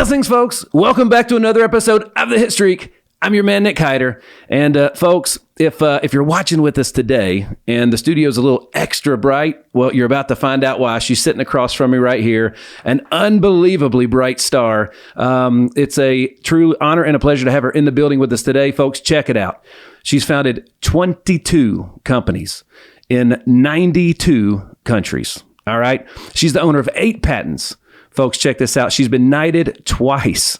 Blessings, folks. Welcome back to another episode of the Hitstreak. I'm your man, Nick Hyder. And folks, if you're watching with us today and the studio's a little extra bright, well, you're about to find out why. She's sitting across from me right here, an unbelievably bright star. It's a true honor and a pleasure to have her in the building with us today. Folks, check it out. She's founded 22 companies in 92 countries. All right. She's the owner of 8 patents. Folks, check this out. She's been knighted twice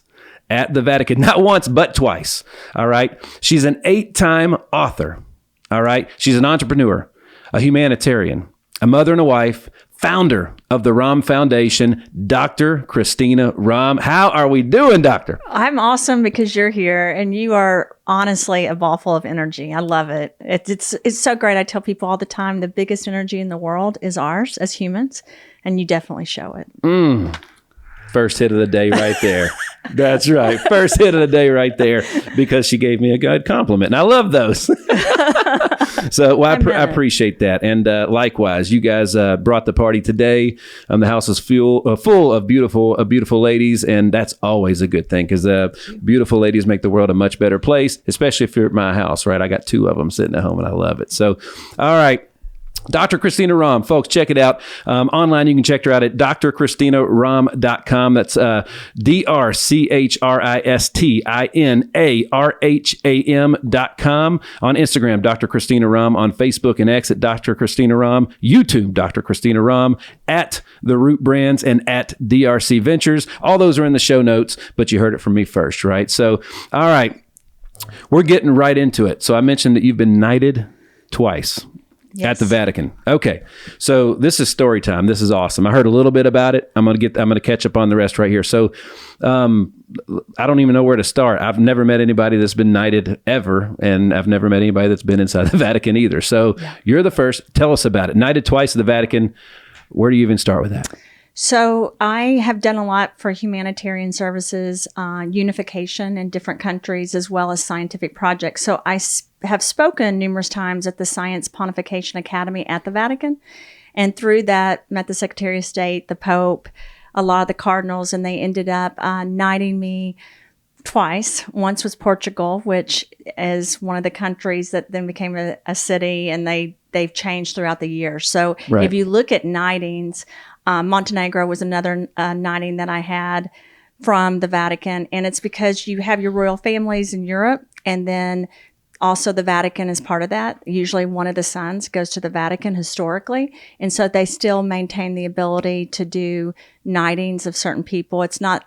at the Vatican, not once, but twice. All right. She's an 8-time author. All right. She's an entrepreneur, a humanitarian, a mother and a wife, founder of the Rahm Foundation, Dr. Christina Rahm. How are we doing, Doctor? I'm awesome because you're here and you are honestly a ball full of energy. I love it. It's so great. I tell people all the time, the biggest energy in the world is ours as humans, and you definitely show it. First hit of the day right there. That's right. First hit of the day right there, because she gave me a good compliment. And I love those. So I appreciate that. And likewise, you guys brought the party today. The house is full of beautiful ladies. And that's always a good thing, because beautiful ladies make the world a much better place, especially if you're at my house, right? I got 2 of them sitting at home and I love it. So, all right. Dr. Christina Rahm, folks, check it out. Online, you can check her out at drchristinarahm.com. That's DRCHRISTINARHAM.com. On Instagram, Dr. Christina Rahm. On Facebook and X at Dr. Christina Rahm. YouTube, Dr. Christina Rahm. At The Root Brands and at DRC Ventures. All those are in the show notes, but you heard it from me first, right? So, all right, we're getting right into it. So I mentioned that you've been knighted twice. Yes. At the Vatican. Okay. So this is story time. This is awesome. I heard a little bit about it. I'm going to catch up on the rest right here. So, I don't even know where to start. I've never met anybody that's been knighted ever, and I've never met anybody that's been inside the Vatican either. So You're the first. Tell us about it. Knighted twice at the Vatican. Where do you even start with that? So I have done a lot for humanitarian services, unification in different countries, as well as scientific projects. So I have spoken numerous times at the Science Pontification Academy at the Vatican. And through that, met the Secretary of State, the Pope, a lot of the cardinals, and they ended up knighting me twice. Once was Portugal, which is one of the countries that then became a city, and they've changed throughout the years. So If you look at knightings, Montenegro was another knighting that I had from the Vatican. And it's because you have your royal families in Europe, and then also the Vatican is part of that. Usually one of the sons goes to the Vatican historically. And so they still maintain the ability to do knightings of certain people. It's not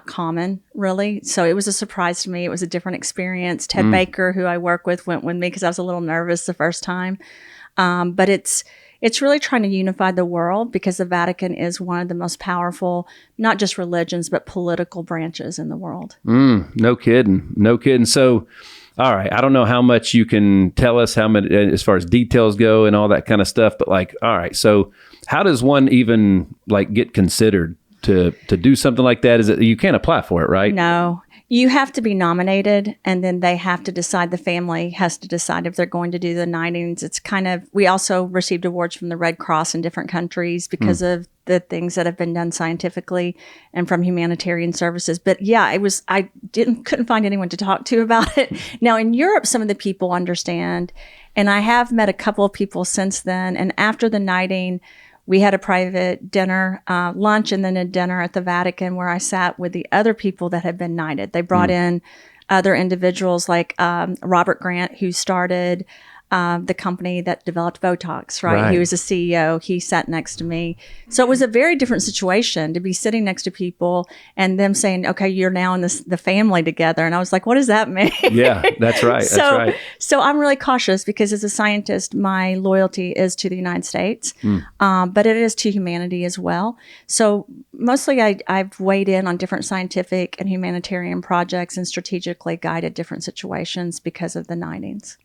common, really. So it was a surprise to me. It was a different experience. Ted Baker, who I work with, went with me because I was a little nervous the first time. But it's really trying to unify the world, because the Vatican is one of the most powerful, not just religions, but political branches in the world. No kidding. So, all right, I don't know how much you can tell us, how many, as far as details go and all that kind of stuff, but all right, so how does one even get considered to do something like that? Is it, you can't apply for it, right? No. You have to be nominated, and then they have to decide, the family has to decide if they're going to do the knightings. It's we also received awards from the Red Cross in different countries because of the things that have been done scientifically and from humanitarian services. But yeah, I couldn't find anyone to talk to about it. Now in Europe, some of the people understand, and I have met a couple of people since then. And after the knighting, we had a private dinner, lunch, and then a dinner at the Vatican where I sat with the other people that had been knighted. They brought in other individuals like Robert Grant, who started the company that developed Botox, right? He was a CEO. He sat next to me. So it was a very different situation to be sitting next to people and them saying, okay, you're now in the family together. And I was like, what does that mean? Yeah, that's right. So I'm really cautious, because as a scientist, my loyalty is to the United States, but it is to humanity as well. So mostly I've weighed in on different scientific and humanitarian projects and strategically guided different situations because of the knightings.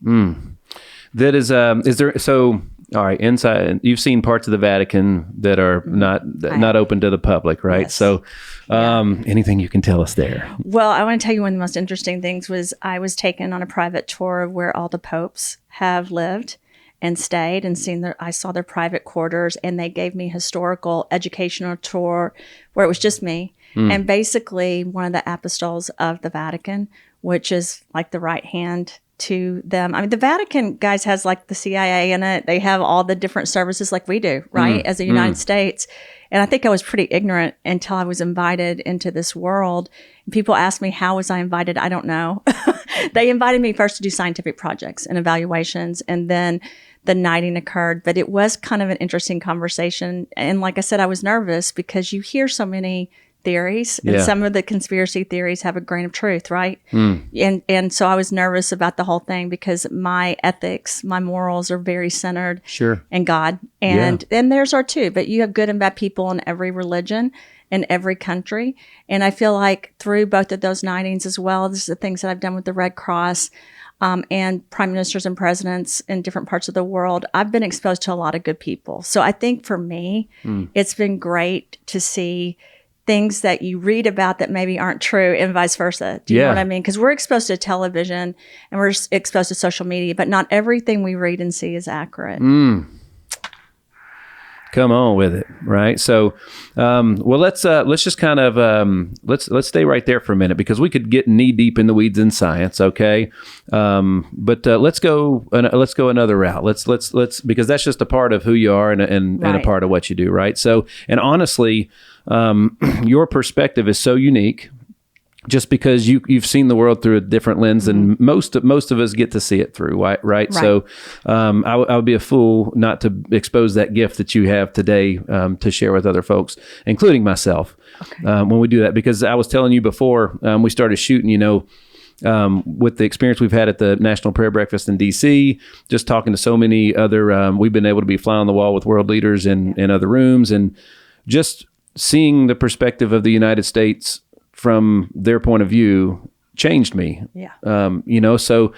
That is there, so, all right, inside, you've seen parts of the Vatican that are not open to the public, right? Yes. So, anything you can tell us there? Well, I want to tell you one of the most interesting things was I was taken on a private tour of where all the popes have lived. and stayed and I saw their private quarters, and they gave me historical educational tour where it was just me. And basically one of the apostoles of the Vatican, which is like the right hand to them. I mean, the Vatican, guys, has like the CIA in it. They have all the different services like we do, right? As the United States. And I think I was pretty ignorant until I was invited into this world. And people ask me, how was I invited? I don't know. They invited me first to do scientific projects and evaluations, and then the knighting occurred. But it was kind of an interesting conversation. And like I said, I was nervous because you hear so many theories, and some of the conspiracy theories have a grain of truth, right? And so I was nervous about the whole thing because my ethics, my morals are very centered in God, and theirs are too. But you have good and bad people in every religion, in every country, and I feel like through both of those knightings, as well as the things that I've done with the Red Cross, and prime ministers and presidents in different parts of the world, I've been exposed to a lot of good people. So I think for me, it's been great to see things that you read about that maybe aren't true, and vice versa. Do you know what I mean? Because we're exposed to television and we're exposed to social media, but not everything we read and see is accurate. Come on with it, right? So, well, let's just kind of let's stay right there for a minute, because we could get knee deep in the weeds in science, okay? But let's go another route. Let's because that's just a part of who you are and a part of what you do, right? So, and honestly, your perspective is so unique, just because you've seen the world through a different lens than most of us get to see it through, right? So I would be a fool not to expose that gift that you have today to share with other folks, including myself, when we do that. Because I was telling you before we started shooting, with the experience we've had at the National Prayer Breakfast in D.C., just talking to so many other, we've been able to be fly on the wall with world leaders in other rooms, and just seeing the perspective of the United States from their point of view changed me. So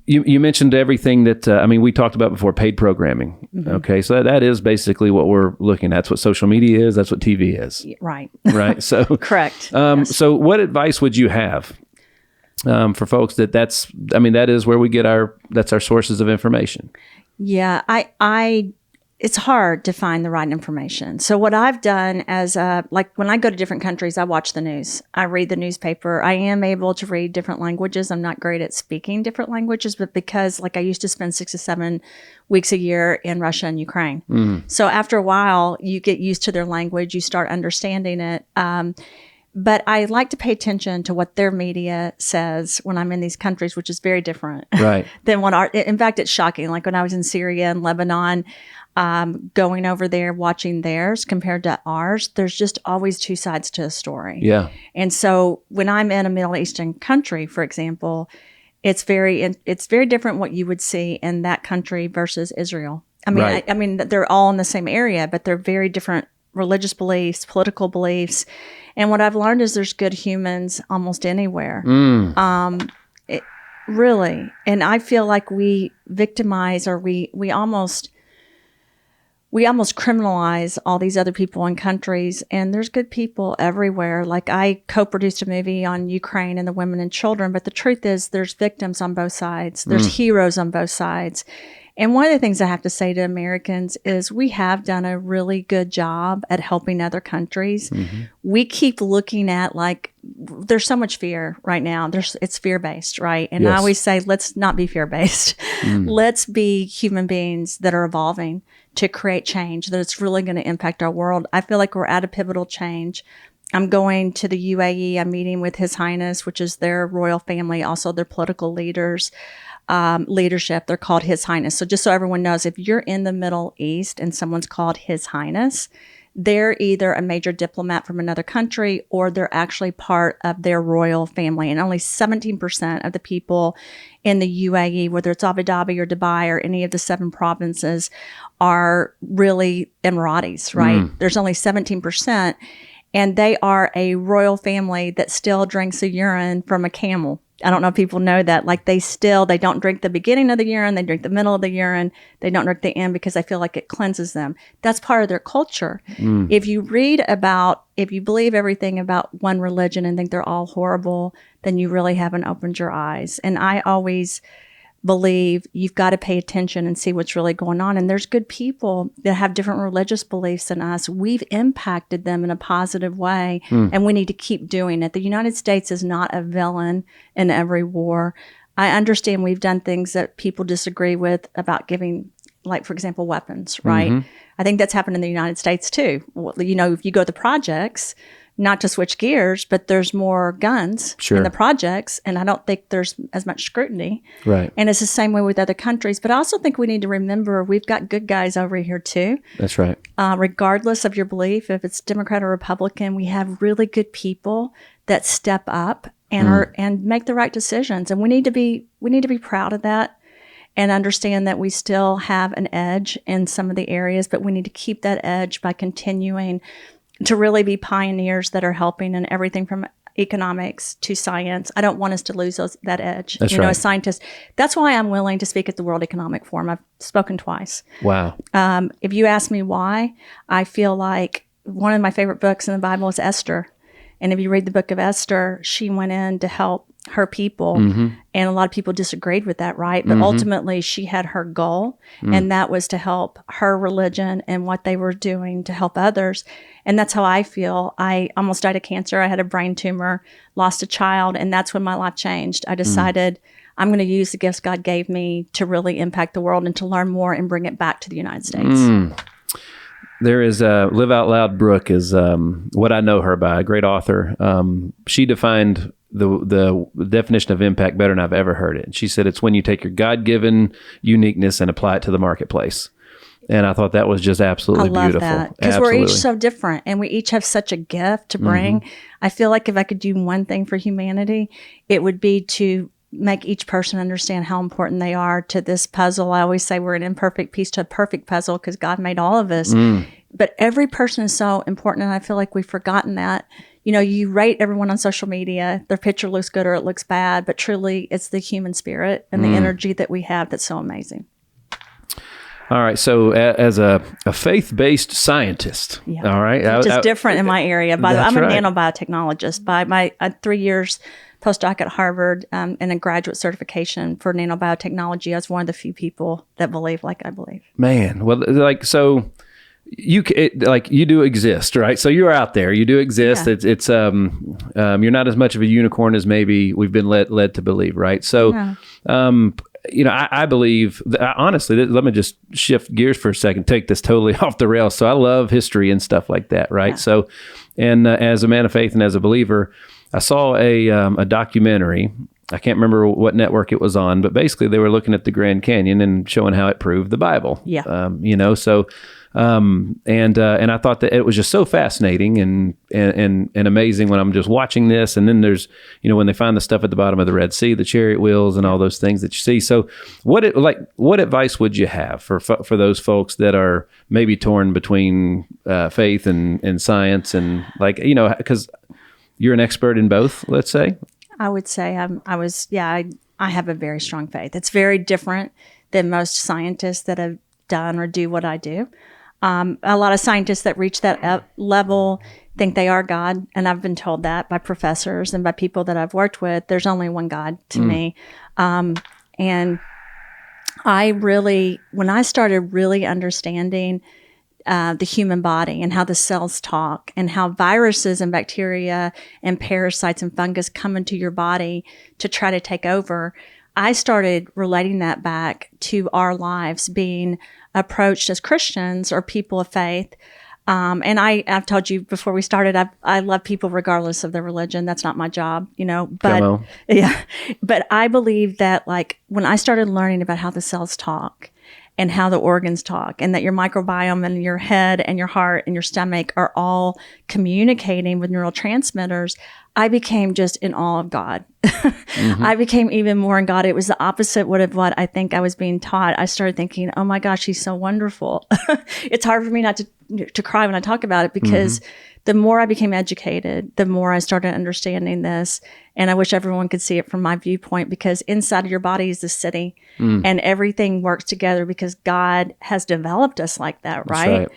you mentioned everything that, we talked about before, paid programming. Okay. So that is basically what we're looking at. That's what social media is. That's what TV is. Right. So, correct. So what advice would you have for folks that is where we get that's our sources of information? Yeah, it's hard to find the right information. So what I've done like when I go to different countries, I watch the news. I read the newspaper. I am able to read different languages. I'm not great at speaking different languages, but because I used to spend 6 to 7 weeks a year in Russia and Ukraine. So after a while, you get used to their language. You start understanding it. But I like to pay attention to what their media says when I'm in these countries, which is very different than in fact, it's shocking. Like when I was in Syria and Lebanon, going over there, watching theirs compared to ours, there's just always two sides to a story. Yeah. And so when I'm in a Middle Eastern country, for example, it's very different what you would see in that country versus Israel. I mean, they're all in the same area, but they're very different religious beliefs, political beliefs. And what I've learned is there's good humans almost anywhere. Really. And I feel like we victimize, or we almost criminalize all these other people in countries, and there's good people everywhere. Like I co-produced a movie on Ukraine and the women and children, but the truth is there's victims on both sides. There's heroes on both sides. And one of the things I have to say to Americans is we have done a really good job at helping other countries. We keep looking at there's so much fear right now. It's fear-based, right? And I always say, let's not be fear-based. Let's be human beings that are evolving to create change that's really going to impact our world. I feel like we're at a pivotal change. I'm going to the UAE. I'm meeting with His Highness, which is their royal family, also their political leaders. Leadership, they're called His Highness. So just so everyone knows, if you're in the Middle East and someone's called His Highness, they're either a major diplomat from another country or they're actually part of their royal family. And only 17% of the people in the UAE, whether it's Abu Dhabi or Dubai or any of the 7 provinces, are really Emiratis, right? There's only 17%. And they are a royal family that still drinks the urine from a camel. I don't know if people know that. They don't drink the beginning of the urine. They drink the middle of the urine. They don't drink the end because they feel like it cleanses them. That's part of their culture. If you believe everything about one religion and think they're all horrible, then you really haven't opened your eyes. And I always believe you've got to pay attention and see what's really going on. And there's good people that have different religious beliefs than us. We've impacted them in a positive way, and we need to keep doing it. The United States is not a villain in every war. I understand we've done things that people disagree with about giving, like, for example, weapons, right? I think that's happened in the United States too. You know, if you go to the projects, not to switch gears, but there's more guns in the projects, and I don't think there's as much scrutiny. Right. And it's the same way with other countries. But I also think we need to remember we've got good guys over here too. That's right. Regardless of your belief, if it's Democrat or Republican, we have really good people that step up and and make the right decisions. And we need to be proud of that and understand that we still have an edge in some of the areas, but we need to keep that edge by continuing to really be pioneers that are helping in everything from economics to science. I don't want us to lose that edge. That's you know, right. as scientists, that's why I'm willing to speak at the World Economic Forum. I've spoken twice. Wow. If you ask me why, I feel like one of my favorite books in the Bible is Esther. And if you read the book of Esther, she went in to help her people. And a lot of people disagreed with that, right? But ultimately, she had her goal, and that was to help her religion and what they were doing to help others. And that's how I feel. I almost died of cancer. I had a brain tumor, lost a child, and that's when my life changed. I decided I'm going to use the gifts God gave me to really impact the world and to learn more and bring it back to the United States. There is Live Out Loud Brooke is what I know her by, a great author. She defined the definition of impact better than I've ever heard it. She said it's when you take your God-given uniqueness and apply it to the marketplace. And I thought that was just absolutely beautiful. I love that, because we're each so different and we each have such a gift to bring. I feel like if I could do one thing for humanity, it would be to make each person understand how important they are to this puzzle. I always say we're an imperfect piece to a perfect puzzle because God made all of us. But every person is so important, and I feel like we've forgotten that. You know, you rate everyone on social media, their picture looks good or it looks bad, but truly it's the human spirit and the energy that we have that's so amazing. All right. So as a faith-based scientist, all right. Just different in my area. By the way, I'm right. a nanobiotechnologist. By my 3 years postdoc at Harvard and a graduate certification for nanobiotechnology, I was one of the few people that believe like I believe. Man, well, like, so you do exist, right? So you're out there, you do exist. Yeah. It's you're not as much of a unicorn as maybe we've been led to believe, right? So, you know, I believe, honestly, let me just shift gears for a second, take this totally off the rails. So I love history and stuff like that, right? Yeah. So, and as a man of faith and as a believer, I saw a documentary. I can't remember what network it was on, but basically they were looking at the Grand Canyon and showing how it proved the Bible. Yeah. You know, so, and I thought that it was just so fascinating and amazing when I'm just watching this. And then there's, you know, when they find the stuff at the bottom of the Red Sea, the chariot wheels and all those things that you see. So what advice would you have for those folks that are maybe torn between faith and science, and, like, you know, because you're an expert in both, let's say? I would say I have a very strong faith. It's very different than most scientists that have done or do what I do. A lot of scientists that reach that level think they are God, and I've been told that by professors and by people that I've worked with. There's only one God to me. And I really, when I started really understanding the human body and how the cells talk and how viruses and bacteria and parasites and fungus come into your body to try to take over, I started relating that back to our lives being approached as Christians or people of faith. And I've told you before we started, I love people regardless of their religion. That's not my job, you know, but yeah, but I believe that, like, when I started learning about how the cells talk and how the organs talk, and that your microbiome and your head and your heart and your stomach are all communicating with neurotransmitters, I became just in awe of God. I became even more in God. It was the opposite of what I think I was being taught. I started thinking, oh my gosh, he's so wonderful. It's hard for me not to cry when I talk about it, because the more I became educated, the more I started understanding this. And I wish everyone could see it from my viewpoint, because inside of your body is the city, and everything works together because God has developed us like that, right?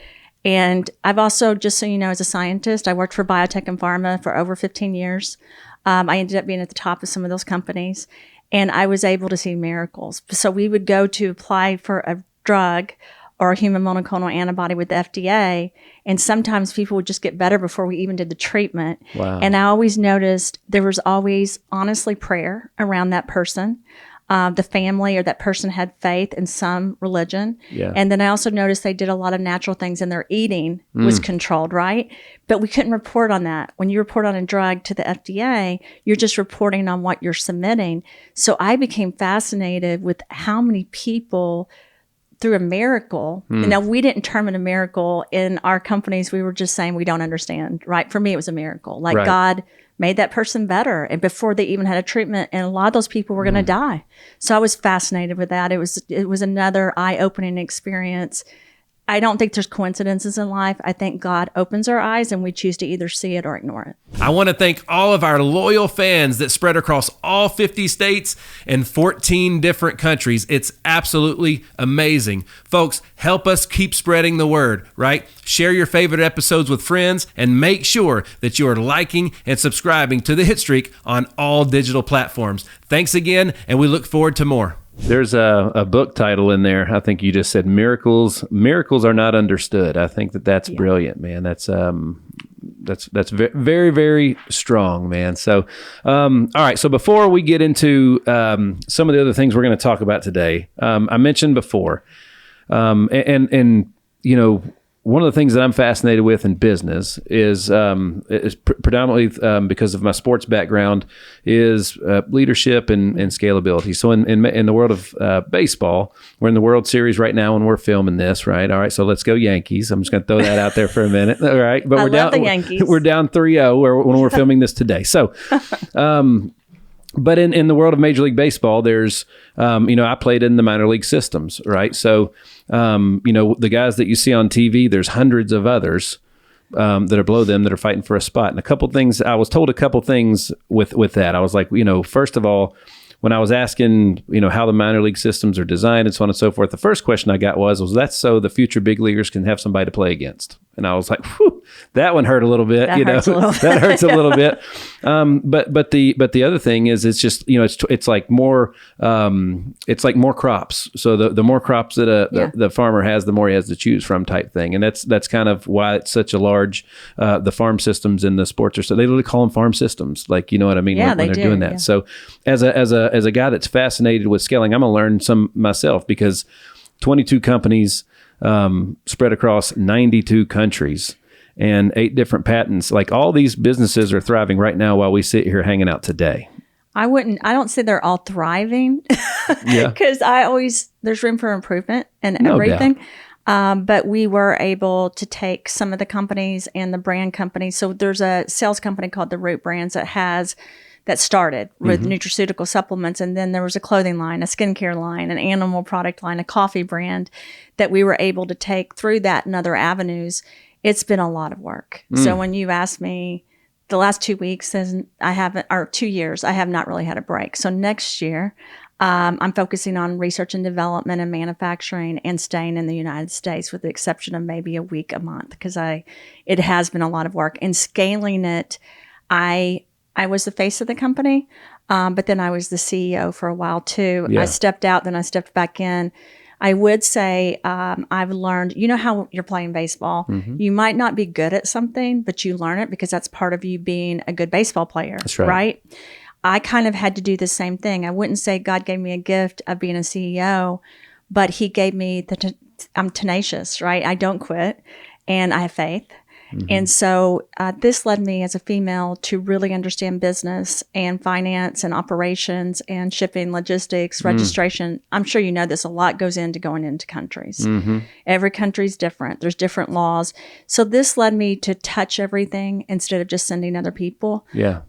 And I've also, just so you know, as a scientist, I worked for biotech and pharma for over 15 years. I ended up being at the top of some of those companies. and I was able to see miracles. So we would go to apply for a drug or a human monoclonal antibody with the FDA, and sometimes people would just get better before we even did the treatment. Wow. And I always noticed there was always, honestly, prayer around that person. The family or that person had faith in some religion. Yeah. And then I also noticed they did a lot of natural things and their eating was controlled, right? But we couldn't report on that. When you report on a drug to the FDA, you're just reporting on what you're submitting. So I became fascinated with how many people through a miracle. Now, we didn't term it a miracle in our companies. We were just saying we don't understand, right? For me, it was a miracle. Like God made that person better. And before they even had a treatment, and a lot of those people were going to die. So I was fascinated with that. It was another eye-opening experience. I don't think there's coincidences in life. I think God opens our eyes and we choose to either see it or ignore it. I want to thank all of our loyal fans that spread across all 50 states and 14 different countries. It's absolutely amazing. Folks, help us keep spreading the word, right? Share your favorite episodes with friends and make sure that you are liking and subscribing to the Hitstreak on all digital platforms. Thanks again, and we look forward to more. There's a book title in there. I think you just said miracles are not understood. I think that's brilliant, man. That's very, very strong, man. So, all right. So before we get into some of the other things we're going to talk about today, I mentioned before, and you know, one of the things that I'm fascinated with in business is predominantly because of my sports background is leadership and scalability. So in the world of baseball, we're in the World Series right now and we're filming this, right? All right, so let's go Yankees. I'm just going to throw that out there for a minute. All right, but we're down. We're down 3-0 when we're filming this today. So. But in the world of Major League Baseball, there's, I played in the minor league systems, right? So, the guys that you see on TV, there's hundreds of others that are below them that are fighting for a spot. And I was told a couple things with that. I was like, first of all, when I was asking, how the minor league systems are designed and so on and so forth, the first question I got was that's so the future big leaguers can have somebody to play against. And I was like, whew, that one hurt a little bit. That hurts a little bit. But the other thing is, it's just it's like more crops. So the more crops that the farmer has, the more he has to choose from, type thing. And that's kind of why it's such a large the farm systems in the sports so they literally call them farm systems. Like, you know what I mean? Yeah, when they're doing that. Yeah. So as a guy that's fascinated with scaling, I'm gonna learn some myself because 22 companies. Spread across 92 countries and 8 different patents. Like, all these businesses are thriving right now while we sit here hanging out today. I don't say they're all thriving because there's room for improvement in everything. But we were able to take some of the companies and the brand companies. So there's a sales company called the Root Brands that started with nutraceutical supplements. And then there was a clothing line, a skincare line, an animal product line, a coffee brand that we were able to take through that and other avenues. It's been a lot of work. So when you asked me the last 2 weeks, 2 years, I have not really had a break. So next year, I'm focusing on research and development and manufacturing and staying in the United States with the exception of maybe a week a month because it has been a lot of work. And scaling it, I was the face of the company, but then I was the CEO for a while too. Yeah. I stepped out, then I stepped back in. I would say I've learned, how you're playing baseball. You might not be good at something, but you learn it because that's part of you being a good baseball player. That's right? I kind of had to do the same thing. I wouldn't say God gave me a gift of being a CEO, but he gave me I'm tenacious, right? I don't quit and I have faith. And so this led me as a female to really understand business and finance and operations and shipping, logistics, registration. I'm sure you know this, a lot goes into going into countries. Every country's different. There's different laws. So this led me to touch everything instead of just sending other people. Yeah.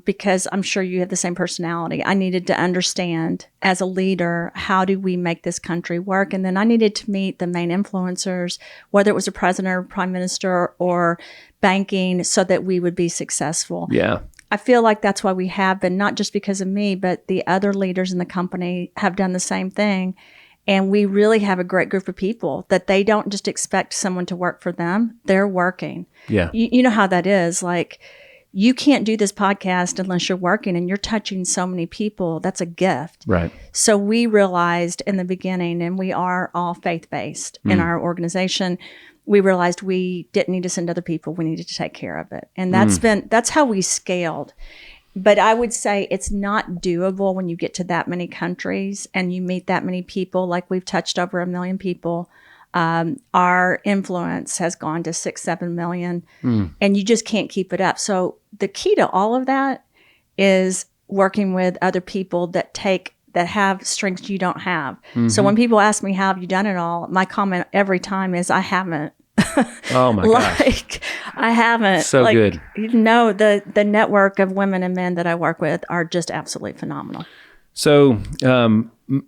Because I'm sure you have the same personality. I needed to understand as a leader, how do we make this country work? And then I needed to meet the main influencers, whether it was a president or prime minister or banking, so that we would be successful. Yeah. I feel like that's why we have been, not just because of me, but the other leaders in the company have done the same thing. And we really have a great group of people that they don't just expect someone to work for them. They're working. Yeah. You know how that is. Like, you can't do this podcast unless you're working, and you're touching so many people. That's a gift. Right. So we realized in the beginning, and we are all faith-based in our organization, we realized we didn't need to send other people. We needed to take care of it. And that's how we scaled. But I would say it's not doable when you get to that many countries and you meet that many people. Like, we've touched over 1 million people. Our influence has gone to 6-7 million, and you just can't keep it up. So the key to all of that is working with other people that have strengths you don't have. So when people ask me, how have you done it all? My comment every time is, I haven't. Oh my gosh. I haven't. So good. The network of women and men that I work with are just absolutely phenomenal. So,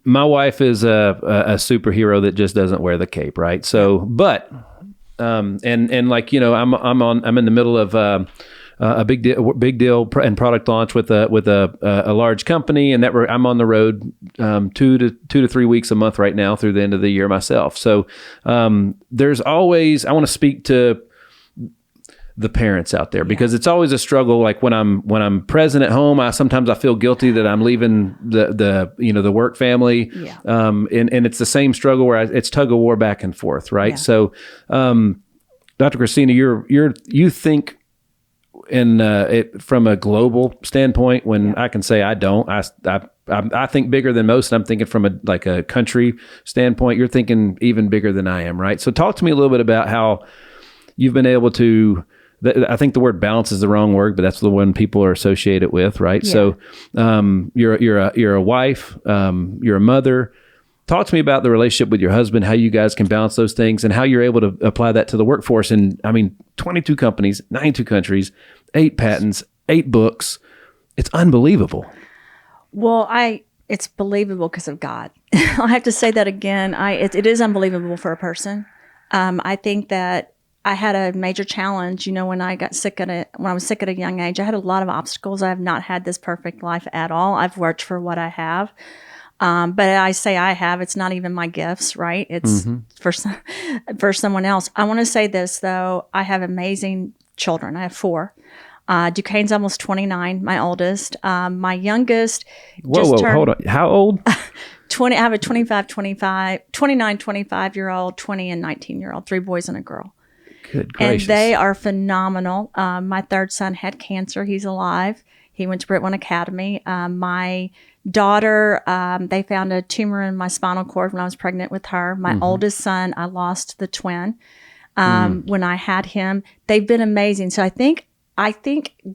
my wife is a superhero that just doesn't wear the cape, right? So, but, and like, I'm in the middle of a big deal and product launch with a large company, and I'm on the road 2 to 3 weeks a month right now through the end of the year myself. So, there's always, I want to speak to the parents out there, because it's always a struggle. Like when I'm present at home, sometimes I feel guilty that I'm leaving the work family. Yeah. And it's the same struggle where it's tug of war back and forth. Right. Yeah. So, Dr. Christina, you think it from a global standpoint, when I can say I don't, I think bigger than most, and I'm thinking from a country standpoint, you're thinking even bigger than I am. Right. So talk to me a little bit about how you've been able to, I think the word balance is the wrong word, but that's the one people are associated with, right? Yeah. So, you're a wife, you're a mother. Talk to me about the relationship with your husband, how you guys can balance those things, and how you're able to apply that to the workforce. And 22 companies, 92 countries, 8 patents, 8 books. It's unbelievable. Well, it's believable because of God. I have to say that again. It is unbelievable for a person. I think that I had a major challenge, when I was sick at a young age. I had a lot of obstacles. I have not had this perfect life at all. I've worked for what I have. But I say I have, it's not even my gifts, right? It's for someone else. I want to say this though. I have amazing children. I have 4. Duquesne's almost 29, my oldest. My youngest Whoa, hold on. How old? 20. I have a 29, 25-year-old, 20 and 19-year-old, 3 boys and a girl. Good gracious. And they are phenomenal. My 3rd son had cancer. He's alive. He went to Britwin Academy. My daughter, they found a tumor in my spinal cord when I was pregnant with her. My oldest son, I lost the twin when I had him. They've been amazing. So I think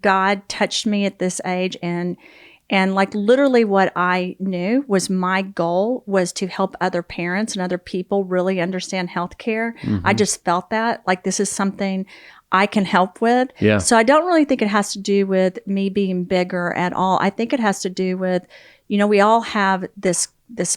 God touched me at this age, and like literally what I knew was my goal was to help other parents and other people really understand healthcare. I just felt that like this is something I can help with. Yeah. So I don't really think it has to do with me being bigger at all. I think it has to do with, we all have this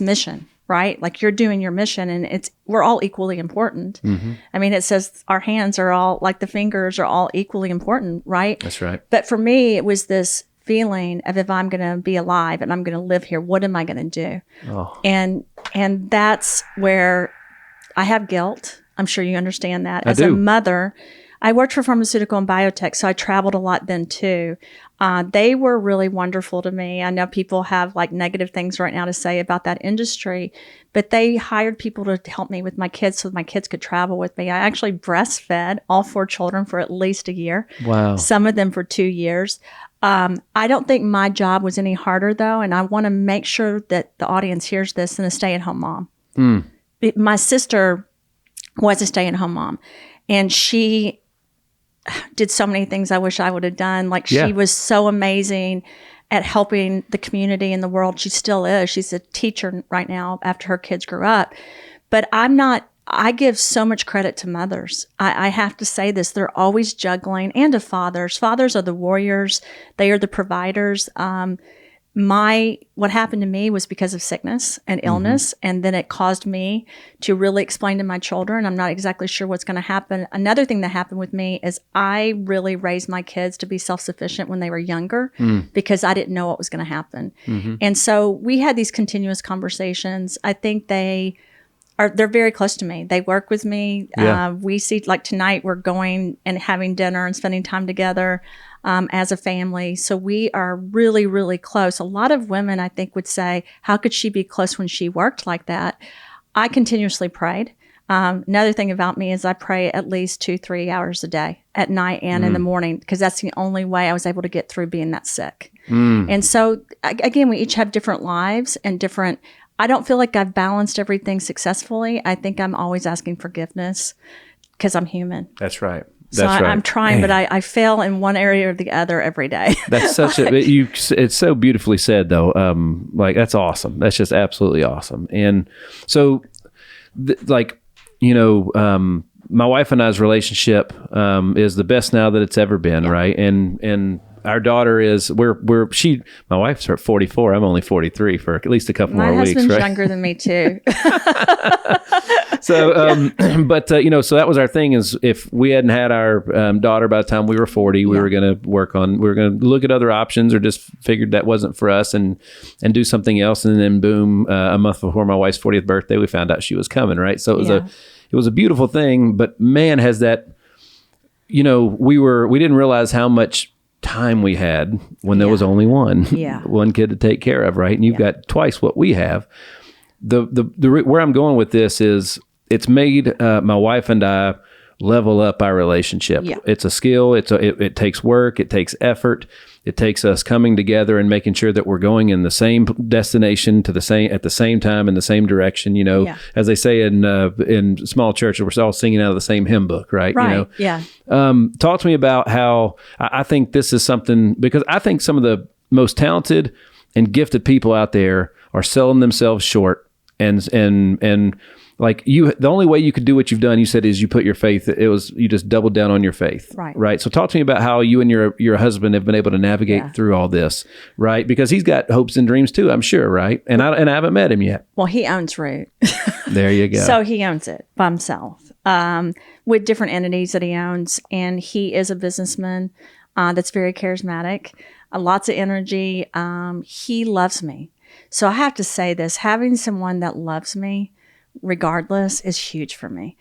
mission, right? Like you're doing your mission, and we're all equally important. It says our hands are all, like the fingers are all equally important, right? That's right. But for me, it was this feeling of, if I'm going to be alive and I'm going to live here, what am I going to do? Oh. And that's where I have guilt. I'm sure you understand that. As a mother, I worked for pharmaceutical and biotech, so I traveled a lot then too. They were really wonderful to me. I know people have like negative things right now to say about that industry, but they hired people to help me with my kids so my kids could travel with me. I actually breastfed all 4 children for at least a year. Wow. Some of them for 2 years. I don't think my job was any harder though, and I want to make sure that the audience hears this, than a stay-at-home mom. My sister was a stay-at-home mom, and she did so many things I wish I would have done. Like she was so amazing at helping the community and the world. She still is. She's a teacher right now after her kids grew up. But I give so much credit to mothers. I have to say this. They're always juggling, and to fathers. Fathers are the warriors. They are the providers. What happened to me was because of sickness and illness. And then it caused me to really explain to my children, I'm not exactly sure what's going to happen. Another thing that happened with me is I really raised my kids to be self-sufficient when they were younger because I didn't know what was going to happen. And so we had these continuous conversations. I think they they're very close to me. They work with me. Yeah. We see, like tonight, we're going and having dinner and spending time together as a family. So we are really, really close. A lot of women, I think, would say, how could she be close when she worked like that? I continuously prayed. Another thing about me is I pray at least 2-3 hours a day at night and in the morning, because that's the only way I was able to get through being that sick. And so, again, we each have different lives and different. I don't feel like I've balanced everything successfully. I think I'm always asking forgiveness because I'm human. That's right. So I'm trying, but I fail in one area or the other every day. That's such it's so beautifully said though. Like that's awesome. That's just absolutely awesome. And so my wife and I's relationship is the best now that it's ever been. Right. And our daughter is, my wife's 44. I'm only 43 for at least a couple more weeks. My husband's right? younger than me too. So, so that was our thing is if we hadn't had our daughter by the time we were 40, we were going to look at other options or just figured that wasn't for us and do something else. And then boom, a month before my wife's 40th birthday, we found out she was coming. Right. So it was a beautiful thing, but man, has that, we didn't realize how much time we had when there was only one kid to take care of. Right. And you've got twice what we have. Where I'm going with this is it's made my wife and I level up our relationship. Yeah. It's a skill. It takes work. It takes effort. It takes us coming together and making sure that we're going in the same destination at the same time in the same direction. As they say in small churches, we're all singing out of the same hymn book, right? Right. Yeah. Talk to me about how I think this is something, because I think some of the most talented and gifted people out there are selling themselves short. And like the only way you could do what you've done, you said, is you put your faith. You just doubled down on your faith. Right. So talk to me about how you and your husband have been able to navigate through all this, right? Because he's got hopes and dreams too, I'm sure. Right. And I haven't met him yet. Well, he owns Root. There you go. So he owns it by himself, with different entities that he owns. And he is a businessman, that's very charismatic, lots of energy. He loves me. So I have to say this, having someone that loves me regardless is huge for me.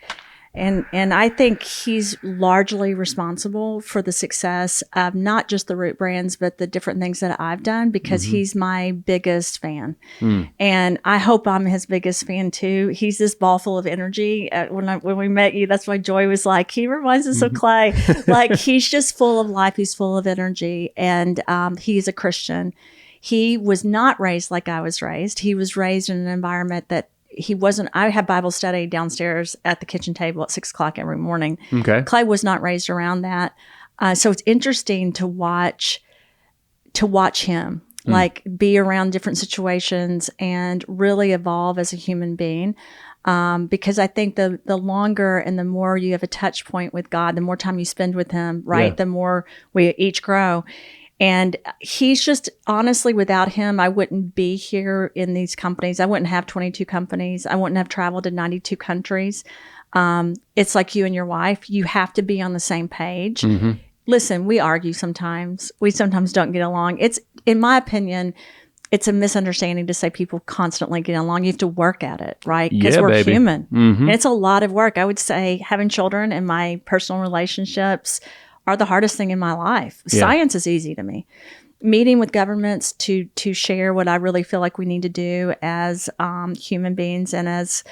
And I think he's largely responsible for the success of not just the Root brands, but the different things that I've done, because he's my biggest fan. And I hope I'm his biggest fan too. He's this ball full of energy. When we met you, that's why Joy was like, he reminds us of Clay. Like he's just full of life. He's full of energy. And he's a Christian. He was not raised like I was raised. He was raised in an environment that he wasn't. I have Bible study downstairs at the kitchen table at 6:00 every morning. Okay. Clay was not raised around that. So it's interesting to watch him like be around different situations and really evolve as a human being. Because I think the longer and the more you have a touch point with God, the more time you spend with him, right? The more we each grow. And he's just, honestly, without him, I wouldn't be here in these companies. I wouldn't have 22 companies. I wouldn't have traveled to 92 countries. It's like you and your wife. You have to be on the same page. Listen, we argue sometimes. We sometimes don't get along. It's, in my opinion, it's a misunderstanding to say people constantly get along. You have to work at it, right? Because we're human. And it's a lot of work. I would say having children and my personal relationships are the hardest thing in my life. Science is easy to me. Meeting with governments to share what I really feel like we need to do as human beings and as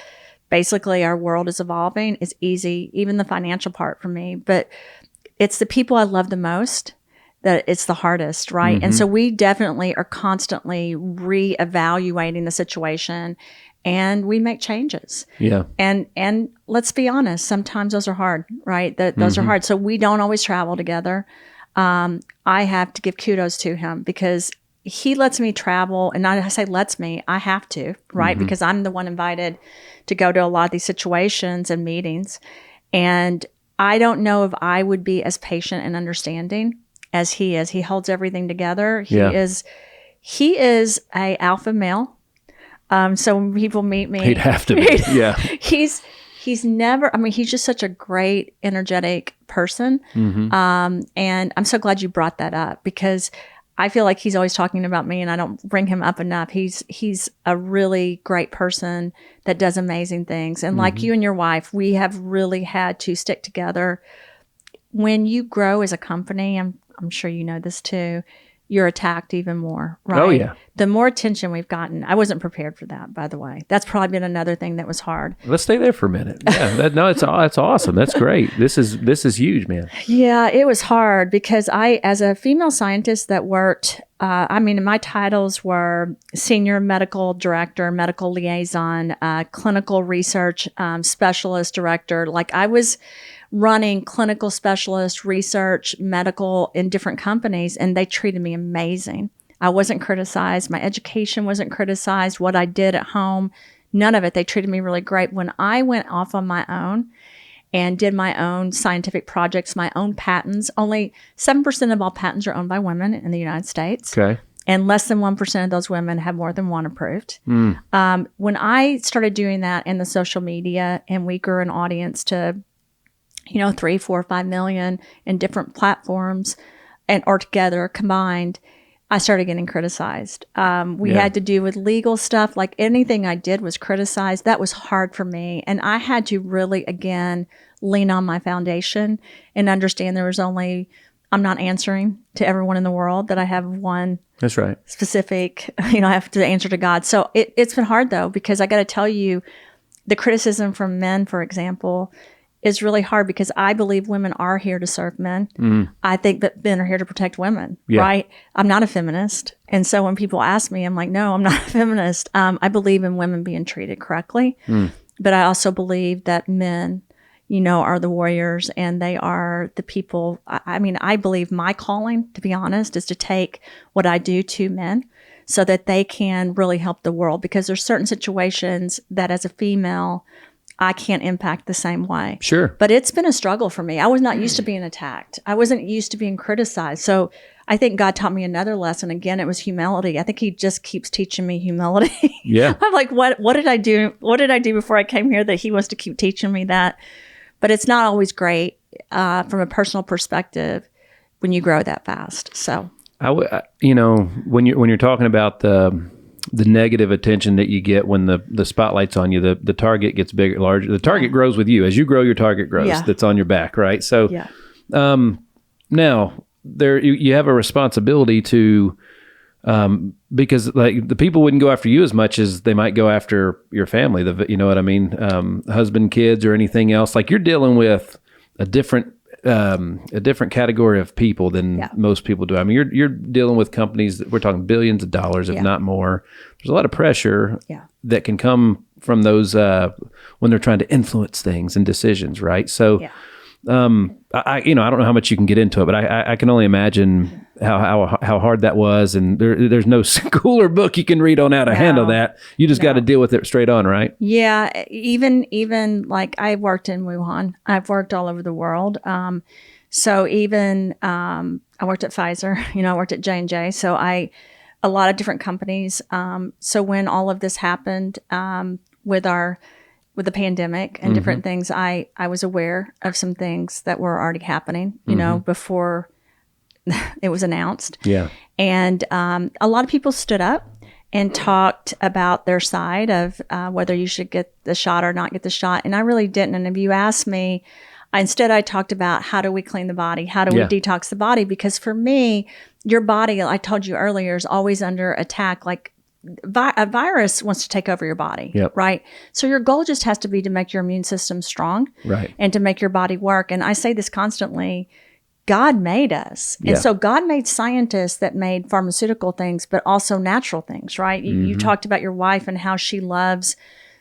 basically our world is evolving is easy. Even the financial part for me. But it's the people I love the most that it's the hardest, right? And so we definitely are constantly reevaluating the situation. And we make changes. Yeah. And let's be honest, sometimes those are hard, right? Those are hard. So we don't always travel together. I have to give kudos to him because he lets me travel. And I say lets me, I have to, right? Because I'm the one invited to go to a lot of these situations and meetings. And I don't know if I would be as patient and understanding as he is. He holds everything together. He is a alpha male. So when people meet me, he'd have to be. Yeah. He's never, I mean, he's just such a great, energetic person. And I'm so glad you brought that up because I feel like he's always talking about me and I don't bring him up enough. He's a really great person that does amazing things. And like you and your wife, we have really had to stick together. When you grow as a company, I'm sure you know this too, you're attacked even more, right? Oh, yeah. The more attention we've gotten, I wasn't prepared for that, by the way. That's probably been another thing that was hard. Let's stay there for a minute. Yeah, that's awesome. That's great. This is huge, man. Yeah, it was hard because as a female scientist that worked, my titles were senior medical director, medical liaison, clinical research specialist director. Like I was running clinical specialist, research, medical in different companies, and they treated me amazing. I wasn't criticized. My education wasn't criticized. What I did at home, none of it. They treated me really great. When I went off on my own and did my own scientific projects, my own patents, only 7% of all patents are owned by women in the United States. Okay. And less than 1% of those women have more than one approved. When I started doing that in the social media and we grew an audience to 3, 4, 5 million in different platforms or together combined, I started getting criticized. We had to do with legal stuff. Like anything I did was criticized. That was hard for me. And I had to really, again, lean on my foundation and understand I'm not answering to everyone in the world, that I have one That's right. specific, I have to answer to God. So it's been hard though, because I got to tell you, the criticism from men, for example, is really hard because I believe women are here to serve men. I think that men are here to protect women, right? I'm not a feminist. And so when people ask me, I'm like, no, I'm not a feminist. I believe in women being treated correctly. But I also believe that men, are the warriors and they are the people. I believe my calling, to be honest, is to take what I do to men so that they can really help the world, because there's certain situations that as a female, I can't impact the same way. Sure. But it's been a struggle for me. I was not used to being attacked. I wasn't used to being criticized. So I think God taught me another lesson. Again, it was humility. I think he just keeps teaching me humility. Yeah. I'm like, what did I do? What did I do before I came here that he wants to keep teaching me that? But it's not always great from a personal perspective when you grow that fast. So when you're talking about the negative attention that you get when the spotlight's on you, the target gets bigger, larger. The target grows with you. As you grow, your target grows. Yeah. That's on your back, right? So now you have a responsibility to, because like the people wouldn't go after you as much as they might go after your family. You know what I mean? Husband, kids, or anything else. Like you're dealing with a different category of people than most people do. I mean, you're dealing with companies that we're talking billions of dollars, if not more. There's a lot of pressure that can come from those when they're trying to influence things and decisions, right? So, I don't know how much you can get into it, but I can only imagine how hard that was. And there's no school or book you can read on how to handle that. You just got to deal with it straight on, right? Yeah. Even like I worked in Wuhan. I've worked all over the world. So even I worked at Pfizer, I worked at J&J. So a lot of different companies. So when all of this happened with the pandemic and different things, I was aware of some things that were already happening, before it was announced. Yeah. And a lot of people stood up and talked about their side of whether you should get the shot or not get the shot. And I really didn't. And if you asked me, instead I talked about how do we clean the body? How do we detox the body? Because for me, your body, I told you earlier, is always under attack. Like a virus wants to take over your body, right? So your goal just has to be to make your immune system strong, right, and to make your body work. And I say this constantly, God made us. And so God made scientists that made pharmaceutical things, but also natural things, right? You talked about your wife and how she loves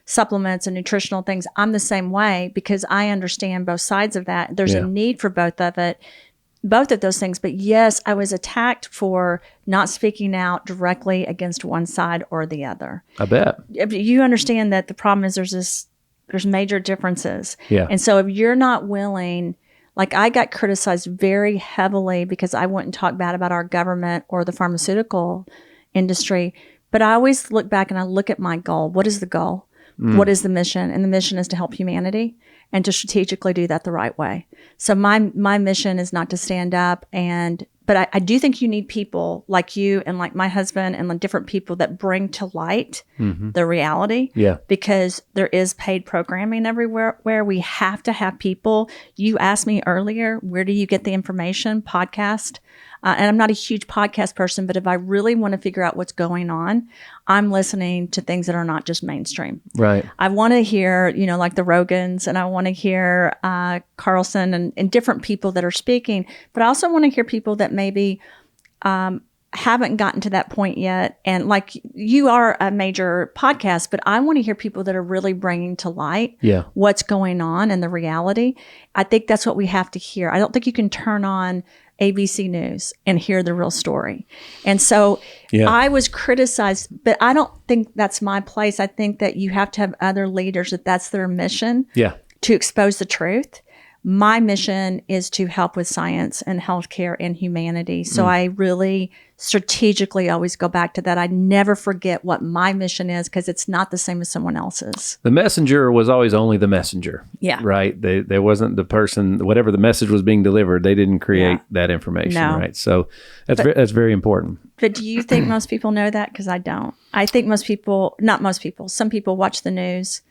supplements and nutritional things. I'm the same way because I understand both sides of that. There's a need for both of those things. But yes, I was attacked for not speaking out directly against one side or the other. I bet. You understand that the problem is there's major differences. Yeah. And so if you're not willing, like I got criticized very heavily because I wouldn't talk bad about our government or the pharmaceutical industry. But I always look back and I look at my goal. What is the goal? What is the mission? And the mission is to help humanity and to strategically do that the right way. So my mission is not to stand up and But I do think you need people like you and like my husband and like different people that bring to light the reality. Yeah. Because there is paid programming everywhere where we have to have people. You asked me earlier, where do you get the information? Podcast. And I'm not a huge podcast person, but if I really want to figure out what's going on, I'm listening to things that are not just mainstream. Right. I want to hear, like the Rogans, and I want to hear Carlson and different people that are speaking. But I also want to hear people that maybe haven't gotten to that point yet. And like you are a major podcast, but I want to hear people that are really bringing to light what's going on and the reality. I think that's what we have to hear. I don't think you can turn on ABC News and hear the real story. And so I was criticized, but I don't think that's my place. I think that you have to have other leaders that that's their mission to expose the truth. My mission is to help with science and healthcare and humanity. So I really strategically always go back to that. I never forget what my mission is because it's not the same as someone else's. The messenger was always only the messenger. Yeah. Right. There wasn't the person, whatever the message was being delivered, they didn't create that information. No. Right. So that's very important. But do you think most people know that? Because I don't. I think most people, not most people, some people watch the news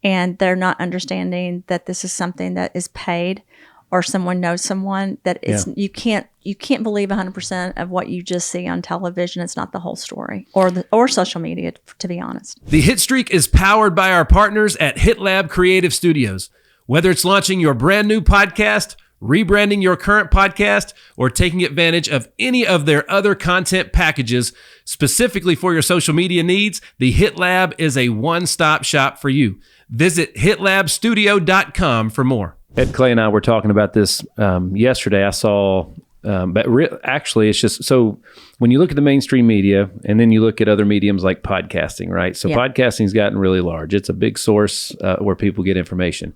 and they're not understanding that this is something that is paid, or someone knows someone that is. You can't believe 100% of what you just see on television. It's not the whole story, or social media, to be honest. The Hitstreak is powered by our partners at HitLab Creative Studios. Whether it's launching your brand new podcast, rebranding your current podcast, or taking advantage of any of their other content packages specifically for your social media needs, the HitLab is a one-stop shop for you. Visit hitlabstudio.com for more. Ed Clay and I were talking about this yesterday. I saw, actually, it's just, so when you look at the mainstream media and then you look at other mediums like podcasting, right? So podcasting's gotten really large. It's a big source where people get information.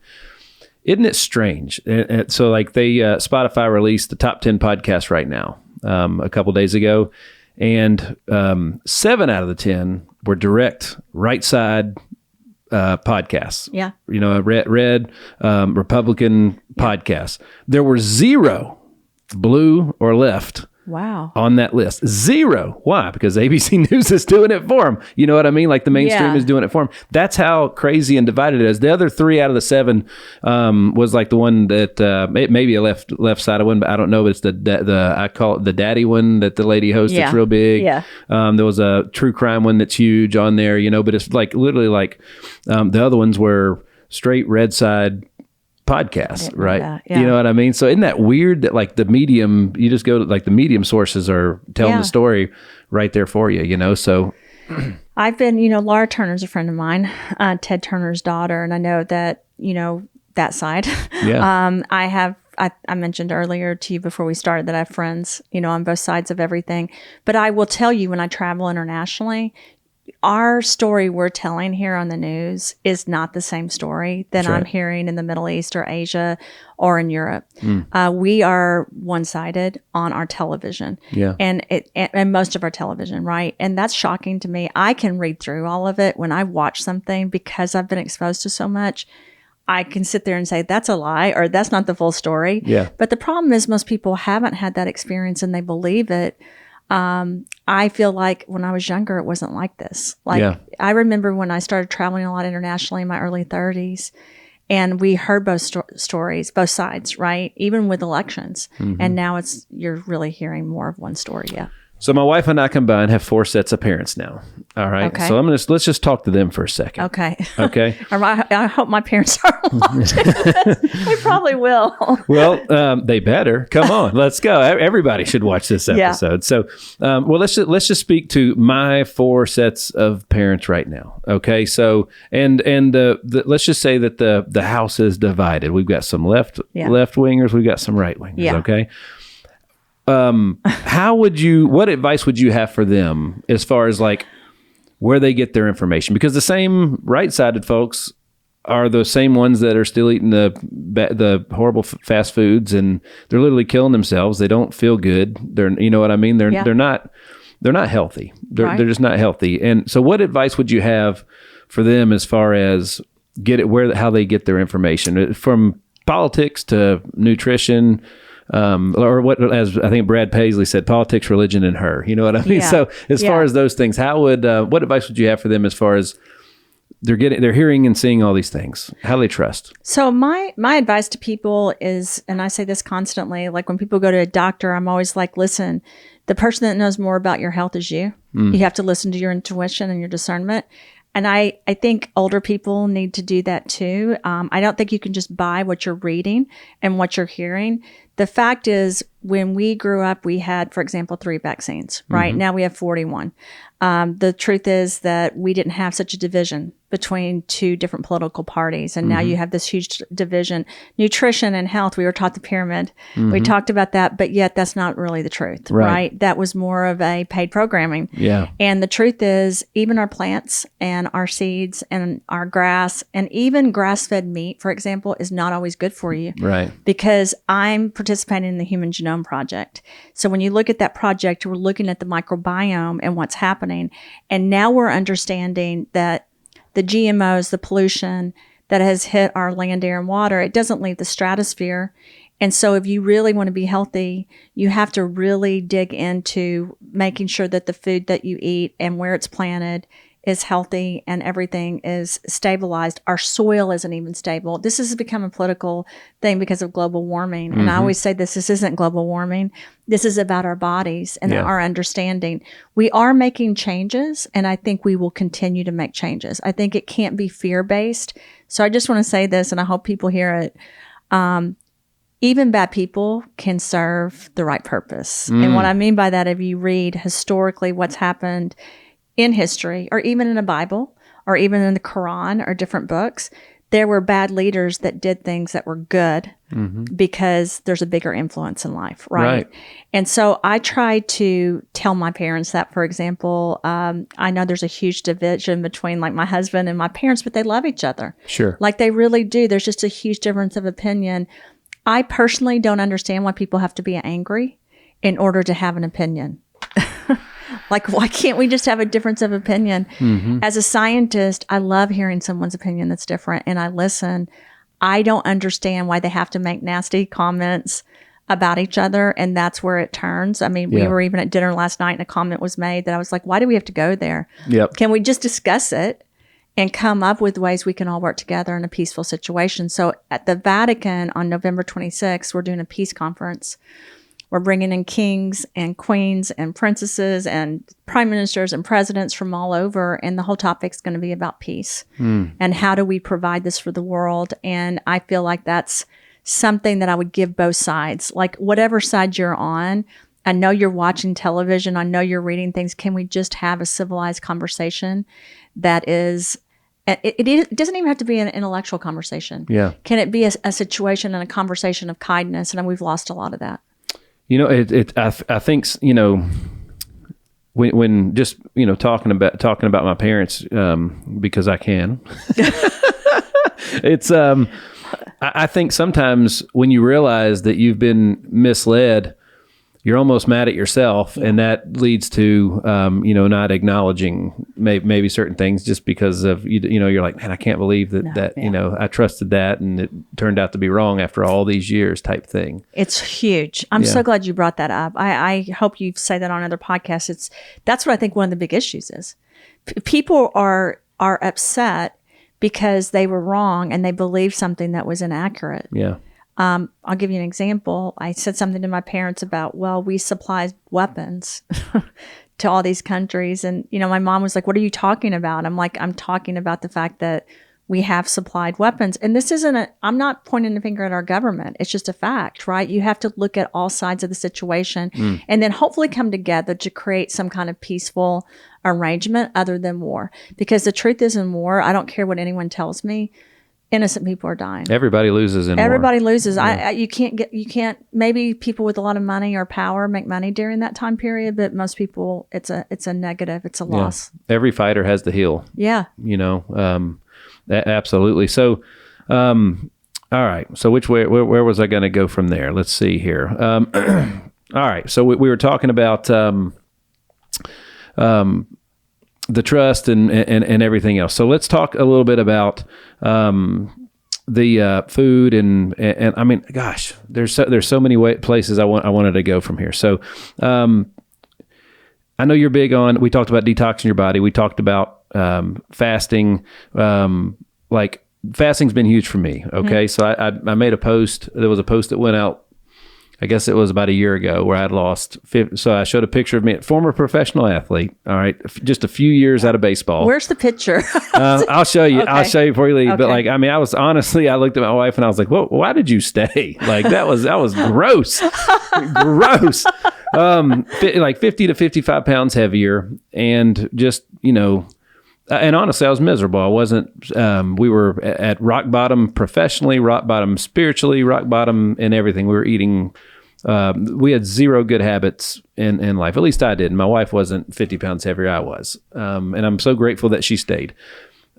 Isn't it strange? So like Spotify released the top 10 podcasts right now a couple days ago, and 7 out of the 10 were direct right side podcasts. Yeah. Red Republican podcasts. There were 0 blue or left. Wow. On that list. 0. Why? Because ABC News is doing it for them. You know what I mean? Like the mainstream is doing it for them. That's how crazy and divided it is. The other 3 out of the 7 was like the one that it may be a left sided one, but I don't know. But it's the I call it the daddy one that the lady hosts. It's real big. Yeah. There was a true crime one that's huge on there. But it's like literally like the other ones were straight red side podcast, right? You know what I mean? So isn't that weird that like the medium, you just go to like the medium sources are telling the story right there for you, so. I've been, Laura Turner's a friend of mine, Ted Turner's daughter. And I know that, that side. Yeah. I mentioned earlier to you before we started that I have friends, on both sides of everything. But I will tell you, when I travel internationally, our story we're telling here on the news is not the same story that I'm hearing in the Middle East or Asia or in Europe. We are one-sided on our television and most of our television, right? And that's shocking to me. I can read through all of it when I watch something because I've been exposed to so much. I can sit there and say, that's a lie, or that's not the full story. Yeah. But the problem is most people haven't had that experience and they believe it. I feel like when I was younger, it wasn't like this. I remember when I started traveling a lot internationally in my early 30s, and we heard both stories, both sides, right? Even with elections. Mm-hmm. And now you're really hearing more of one story. Yeah. So my wife and I combined have 4 sets of parents now. All right. Okay. So let's just talk to them for a second. Okay. Okay. I hope my parents are watching. They probably will. Well, they better. Come on, let's go. Everybody should watch this episode. Yeah. So, let's just speak to my 4 sets of parents right now. Okay. So, and let's just say that the house is divided. We've got some left wingers. We've got some right wingers. Yeah. Okay. What advice would you have for them as far as like where they get their information? Because the same right-sided folks are the same ones that are still eating the horrible fast foods, and they're literally killing themselves. They don't feel good. You know what I mean? They're not healthy. They're just not healthy. And so what advice would you have for them as far as how they get their information, from politics to nutrition, or what, as I think Brad Paisley said, politics, religion, and her. You know what I mean? Yeah. So as far as those things, how would what advice would you have for them as far as they're hearing and seeing all these things? How do they trust? So my advice to people is, and I say this constantly, like when people go to a doctor, I'm always like, listen, the person that knows more about your health is you. You have to listen to your intuition and your discernment. And I think older people need to do that too. I don't think you can just buy what you're reading and what you're hearing. The fact is, when we grew up, we had, for example, 3 vaccines, right? Now we have 41. The truth is that we didn't have such a division between 2 different political parties. And now you have this huge division. Nutrition and health, we were taught the pyramid. We talked about that, but yet that's not really the truth, right? That was more of a paid programming. Yeah. And the truth is, even our plants and our seeds and our grass and even grass-fed meat, for example, is not always good for you. Right. Because I'm participating in the Human Genome Project. So when you look at that project, we're looking at the microbiome and what's happening. And now we're understanding that the GMOs, the pollution that has hit our land, air, and water, it doesn't leave the stratosphere. And so if you really want to be healthy, you have to really dig into making sure that the food that you eat and where it's planted is healthy and everything is stabilized. Our soil isn't even stable. This has become a political thing because of global warming. And I always say this isn't global warming. This is about our bodies and our understanding. We are making changes, and I think we will continue to make changes. I think it can't be fear-based. So I just want to say this, and I hope people hear it. Even bad people can serve the right purpose. And what I mean by that, if you read historically what's happened in history, or even in the Bible, or even in the Quran, or different books, there were bad leaders that did things that were good because there's a bigger influence in life, right? And so I try to tell my parents that, for example, I know there's a huge division between like my husband and my parents, but they love each other. Sure. Like they really do. There's just a huge difference of opinion. I personally don't understand why people have to be angry in order to have an opinion. Like, why can't we just have a difference of opinion? As a scientist, I love hearing someone's opinion that's different, and I listen. I don't understand why they have to make nasty comments about each other, and that's where it turns. I mean, we were even at dinner last night, and a comment was made that I was like, why do we have to go there? Can we just discuss it and come up with ways we can all work together in a peaceful situation? So at the Vatican on November 26th, we're doing a peace conference. We're bringing in kings and queens and princesses and prime ministers and presidents from all over. And the whole topic's going to be about peace. And how do we provide this for the world? And I feel like that's something that I would give both sides. Like whatever side you're on, I know you're watching television. I know you're reading things. Can we just have a civilized conversation that is... It doesn't even have to be an intellectual conversation. Can it be a situation and a conversation of kindness? And we've lost a lot of that. You know, I think, you know, when just, you know, talking about my parents, because I can, it's, I think sometimes when you realize that you've been misled, you're almost mad at yourself, and that leads to, you know, not acknowledging maybe certain things just because of, you know, you're like, man, I can't believe that, you know, I trusted that and it turned out to be wrong after all these years type thing. It's huge. I'm so glad you brought that up. I hope you say that on other podcasts. That's what I think one of the big issues is. People are upset because they were wrong and they believed something that was inaccurate. I'll give you an example. I said something to my parents about, well, we supply weapons to all these countries. And, you know, my mom was like, what are you talking about? I'm like, I'm talking about the fact that we have supplied weapons. And this isn't I'm not pointing the finger at our government. It's just a fact, right? You have to look at all sides of the situation and then hopefully come together to create some kind of peaceful arrangement other than war. Because the truth is, in war, I don't care what anyone tells me, innocent people are dying. Everybody loses in war. Everybody loses. You can't, maybe people with a lot of money or power make money during that time period, but most people, it's a negative, it's a loss. Every fighter has to heal. You know, absolutely. So, all right. So where was I going to go from there? Let's see here. All right. So we were talking about, the trust and everything else. So let's talk a little bit about the food and I mean, gosh, there's so many places I wanted to go from here. So I know you're big on. We talked about detoxing your body. We talked about fasting. Like fasting's been huge for me. Okay, so I made a post. There was a post that went out, I guess it was about a year ago, where I'd lost 50, so I showed a picture of me, former professional athlete. All right, just a few years out of baseball. Where's the picture? I'll show you. Okay. I'll show you before you leave. Okay. But like, I mean, I was honestly, I looked at my wife and I was like, "Well, why did you stay?" Like that was gross, gross. Like 50 to 55 pounds heavier, and just and honestly, I was miserable. I wasn't. We were at rock bottom professionally, rock bottom spiritually, rock bottom in everything. We were eating. We had zero good habits in life. At least I did. My wife wasn't 50 pounds heavier. I was. And I'm so grateful that she stayed.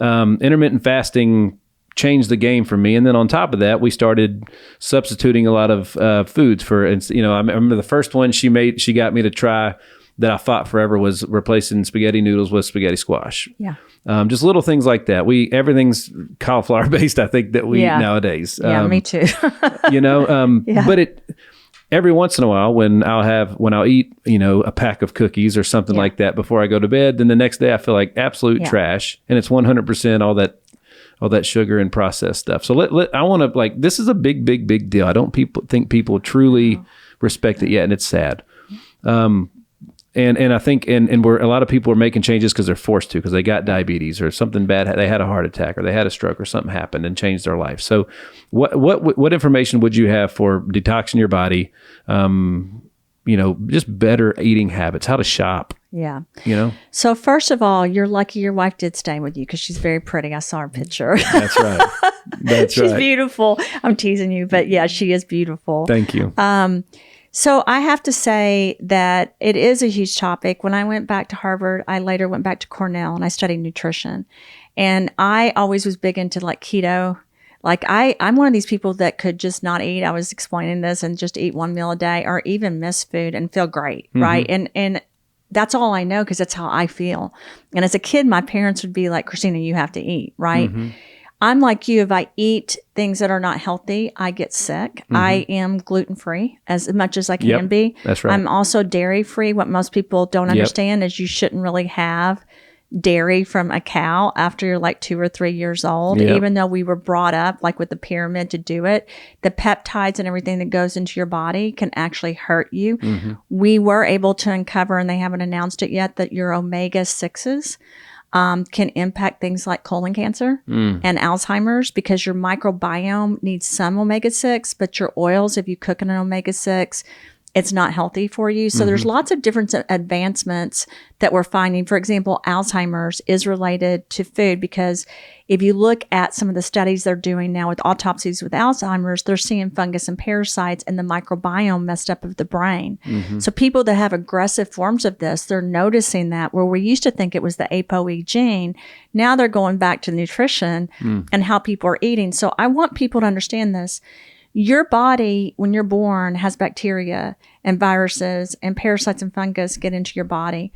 Intermittent fasting changed the game for me. And then on top of that, we started substituting a lot of foods for, I remember the first one she got me to try that I fought forever was replacing spaghetti noodles with spaghetti squash. Yeah. Just little things like that. Everything's cauliflower based, I think, that we eat nowadays. Yeah, me too. But every once in a while, when I'll eat, a pack of cookies or something like that before I go to bed, then the next day I feel like absolute trash, and it's 100% all that sugar and processed stuff. So I want to this is a big, big, big deal. I don't think people truly respect it yet, and it's sad. And I think and a lot of people are making changes because they're forced to, because they got diabetes or something bad. They had a heart attack or they had a stroke or something happened and changed their life. So what information would you have for detoxing your body? Just better eating habits, how to shop. Yeah. So first of all, you're lucky your wife did stay with you because she's very pretty. I saw her picture. That's right. She's beautiful. I'm teasing you, but yeah, she is beautiful. Thank you. So I have to say that it is a huge topic. When I went back to Harvard, I later went back to Cornell and I studied nutrition. And I always was big into keto. I'm one of these people that could just not eat. I was explaining this, and just eat one meal a day or even miss food and feel great. Right. And that's all I know because that's how I feel. And as a kid, my parents would be like, Christina, you have to eat. Right. I'm like you. If I eat things that are not healthy, I get sick. I am gluten-free as much as I can be. That's right. I'm also dairy-free. What most people don't understand is you shouldn't really have dairy from a cow after you're 2 or 3 years old, even though we were brought up with the pyramid to do it. The peptides and everything that goes into your body can actually hurt you. We were able to uncover, and they haven't announced it yet, that your omega-6s can impact things like colon cancer and Alzheimer's, because your microbiome needs some omega-6, but your oils, if you cook in an omega-6, it's not healthy for you. So there's lots of different advancements that we're finding. For example, Alzheimer's is related to food, because if you look at some of the studies they're doing now with autopsies with Alzheimer's, they're seeing fungus and parasites and the microbiome messed up of the brain. So people that have aggressive forms of this, they're noticing that, where we used to think it was the ApoE gene. Now they're going back to nutrition and how people are eating. So I want people to understand this. Your body, when you're born, has bacteria and viruses and parasites and fungus get into your body.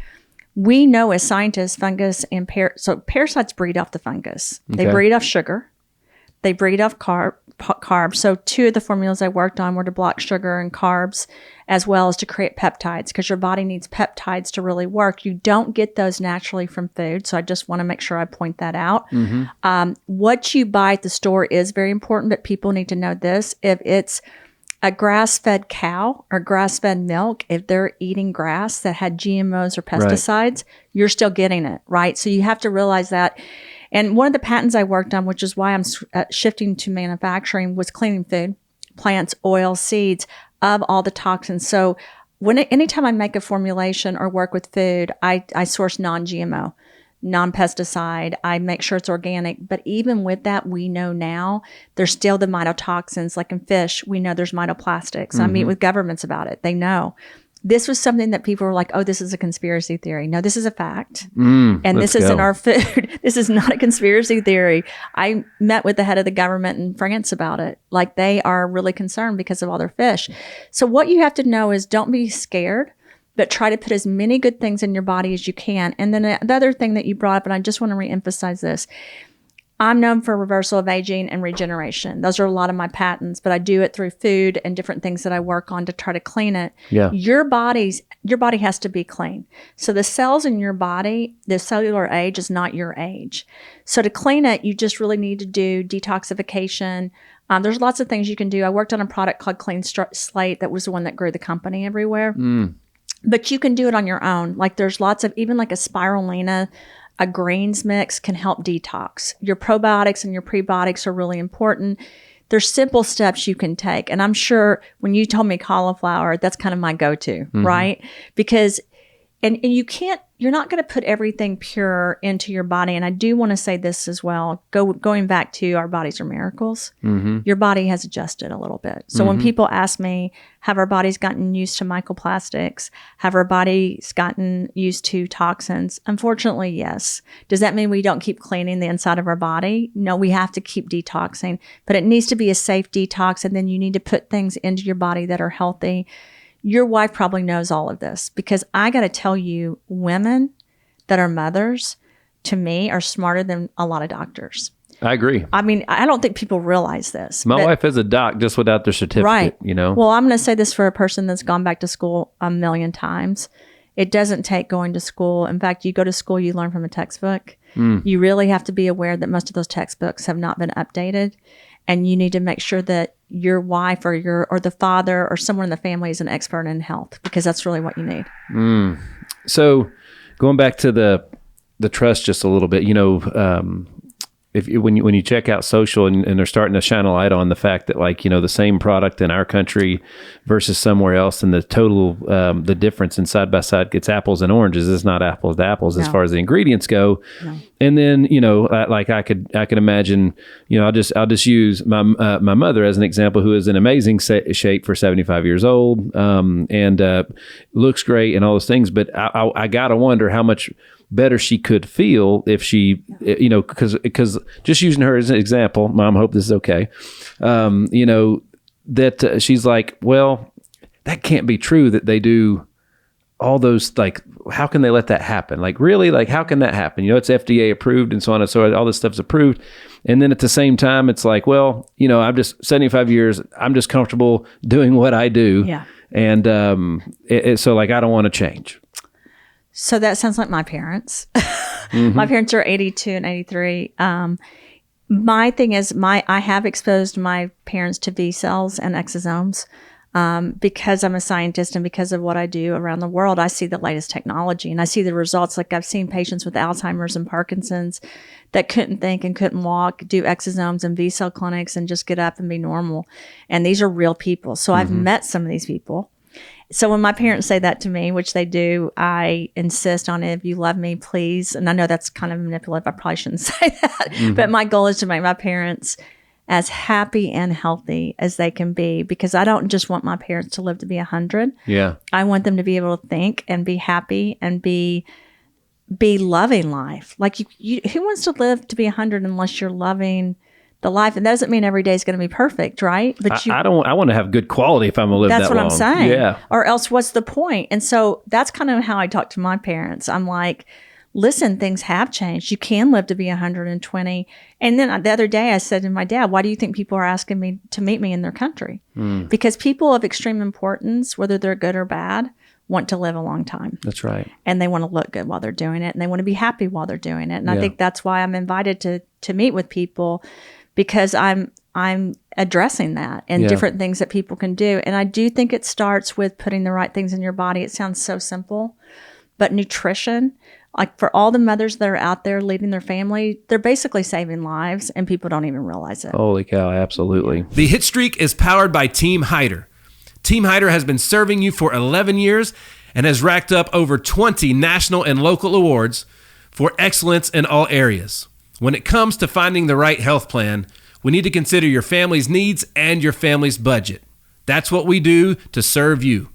We know as scientists, fungus and so parasites breed off the fungus. They breed off sugar. They breed off carbs. So 2 of the formulas I worked on were to block sugar and carbs, as well as to create peptides, because your body needs peptides to really work. You don't get those naturally from food. So I just want to make sure I point that out. What you buy at the store is very important, but people need to know this. If it's a grass-fed cow or grass-fed milk, if they're eating grass that had GMOs or pesticides, you're still getting it, right? So you have to realize that. And one of the patents I worked on, which is why I'm shifting to manufacturing, was cleaning food, plants, oil, seeds, of all the toxins. So anytime I make a formulation or work with food, I source non-GMO, non-pesticide. I make sure it's organic. But even with that, we know now there's still the mycotoxins. Like in fish, we know there's mycoplastics. I meet with governments about it. They know. This was something that people were like, oh, this is a conspiracy theory. No, this is a fact. And this is in our food. This is not a conspiracy theory. I met with the head of the government in France about it. They are really concerned because of all their fish. So what you have to know is, don't be scared, but try to put as many good things in your body as you can. And then the other thing that you brought up, and I just want to reemphasize this, I'm known for reversal of aging and regeneration. Those are a lot of my patents, but I do it through food and different things that I work on to try to clean it. Yeah. Your body has to be clean. So the cells in your body, the cellular age is not your age. So to clean it, you just really need to do detoxification. There's lots of things you can do. I worked on a product called Clean Slate that was the one that grew the company everywhere. But you can do it on your own. Like there's lots of, even like a spirulina, a greens mix can help detox. Your probiotics and your prebiotics are really important. There's simple steps you can take. And I'm sure when you told me cauliflower, that's kind of my go-to, right? Because, and you're not going to put everything pure into your body. And I do want to say this as well, going back to our bodies are miracles. Your body has adjusted a little bit. So when people ask me, have our bodies gotten used to microplastics? Have our bodies gotten used to toxins? Unfortunately, yes. Does that mean we don't keep cleaning the inside of our body? No, we have to keep detoxing, but it needs to be a safe detox. And then you need to put things into your body that are healthy. Your wife probably knows all of this because I got to tell you, women that are mothers, to me, are smarter than a lot of doctors. I agree. I mean, I don't think people realize this. My wife is a doc just without their certificate, right. you know? Well, I'm going to say this for a person that's gone back to school a million times. It doesn't take going to school. In fact, you go to school, you learn from a textbook. You really have to be aware that most of those textbooks have not been updated. And you need to make sure that your wife or the father or someone in the family is an expert in health, because that's really what you need. So going back to the trust just a little bit, you know, when you check out social and they're starting to shine a light on the fact that, like, you know, the same product in our country versus somewhere else, and the total the difference in side by side, it's apples and oranges. It's not apples to apples as far as the ingredients go. And then, you know, like I could imagine, you know, I'll just use my mother as an example, who is in amazing shape for 75 years old, and looks great and all those things. But I gotta wonder how much better she could feel if she, you know, because just using her as an example, Mom, hope this is okay. You know, that she's like, well, that can't be true that they do all those, like, how can they let that happen? Like, really, like, how can that happen? You know, it's FDA approved and so on and so on, all this stuff's approved. And then at the same time, it's like, well, you know, I'm just 75 years, I'm just comfortable doing what I do. Yeah. And so, like, I don't want to change. So that sounds like my parents. My parents are 82 and 83. My thing is, I have exposed my parents to V cells and exosomes because I'm a scientist and because of what I do around the world. I see the latest technology and I see the results. Like, I've seen patients with Alzheimer's and Parkinson's that couldn't think and couldn't walk, do exosomes and V cell clinics and just get up and be normal. And these are real people. So I've met some of these people. So when my parents say that to me, which they do, I insist on it. If you love me, please. And I know that's kind of manipulative. I probably shouldn't say that. But my goal is to make my parents as happy and healthy as they can be, because I don't just want my parents to live to be 100. Yeah. I want them to be able to think and be happy and be loving life. Like, you who wants to live to be 100 unless you're loving the life? And that doesn't mean every day is going to be perfect, right? But I want to have good quality if I'm going to live that long. That's what I'm saying. Yeah. Or else what's the point? And so that's kind of how I talk to my parents. I'm like, listen, things have changed. You can live to be 120. And then the other day I said to my dad, why do you think people are asking me to meet me in their country? Because people of extreme importance, whether they're good or bad, want to live a long time. That's right. And they want to look good while they're doing it. And they want to be happy while they're doing it. And I think that's why I'm invited to meet with people, because I'm addressing that and different things that people can do. And I do think it starts with putting the right things in your body. It sounds so simple, but nutrition, like for all the mothers that are out there leading their family, they're basically saving lives and people don't even realize it. Holy cow, absolutely. The Hitstreak is powered by Team Hyder. Team Hyder has been serving you for 11 years and has racked up over 20 national and local awards for excellence in all areas. When it comes to finding the right health plan, we need to consider your family's needs and your family's budget. That's what we do to serve you.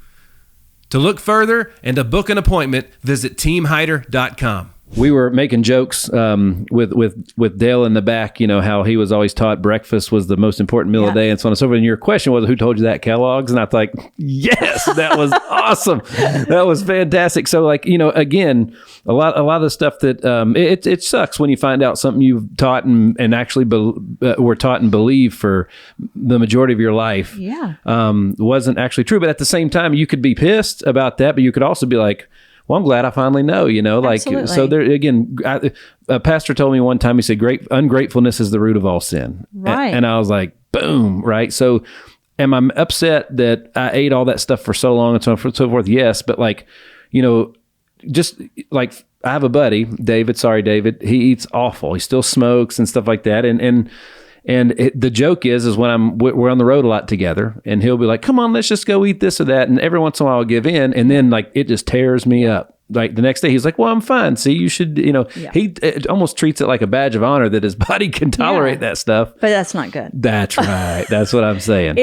To look further and to book an appointment, visit teamhyder.com. we were making jokes with Dale in the back, how he was always taught breakfast was the most important meal of the day and so on and so forth. And your question was, who told you that? Kellogg's? And I was like, yes, that was awesome. That was fantastic. So again, a lot of the stuff that it sucks when you find out something you've taught and actually were taught and believe for the majority of your life wasn't actually true. But at the same time, you could be pissed about that, but you could also be like, well, I'm glad I finally know, Absolutely. So there again, a pastor told me one time, he said, ungratefulness is the root of all sin. Right. And I was like, boom. Right. So am I upset that I ate all that stuff for so long and so forth? Yes. But just like I have a buddy, David, he eats awful. He still smokes and stuff like that. And the joke is when we're on the road a lot together, and he'll be like, "Come on, let's just go eat this or that." And every once in a while I'll give in, and then it just tears me up. Like the next day he's like, "Well, I'm fine. See, you should, He almost treats it like a badge of honor that his body can tolerate that stuff." But that's not good. That's right. That's what I'm saying.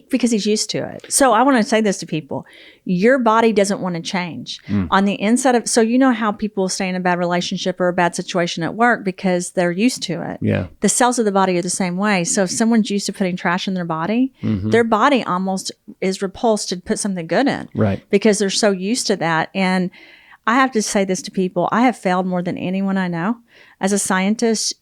Because he's used to it. So I want to say this to people: your body doesn't want to change on the inside of. So how people stay in a bad relationship or a bad situation at work because they're used to it. Yeah. The cells of the body are the same way. So if someone's used to putting trash in their body, their body almost is repulsed to put something good in. Right. Because they're so used to that. And I have to say this to people: I have failed more than anyone I know. As a scientist,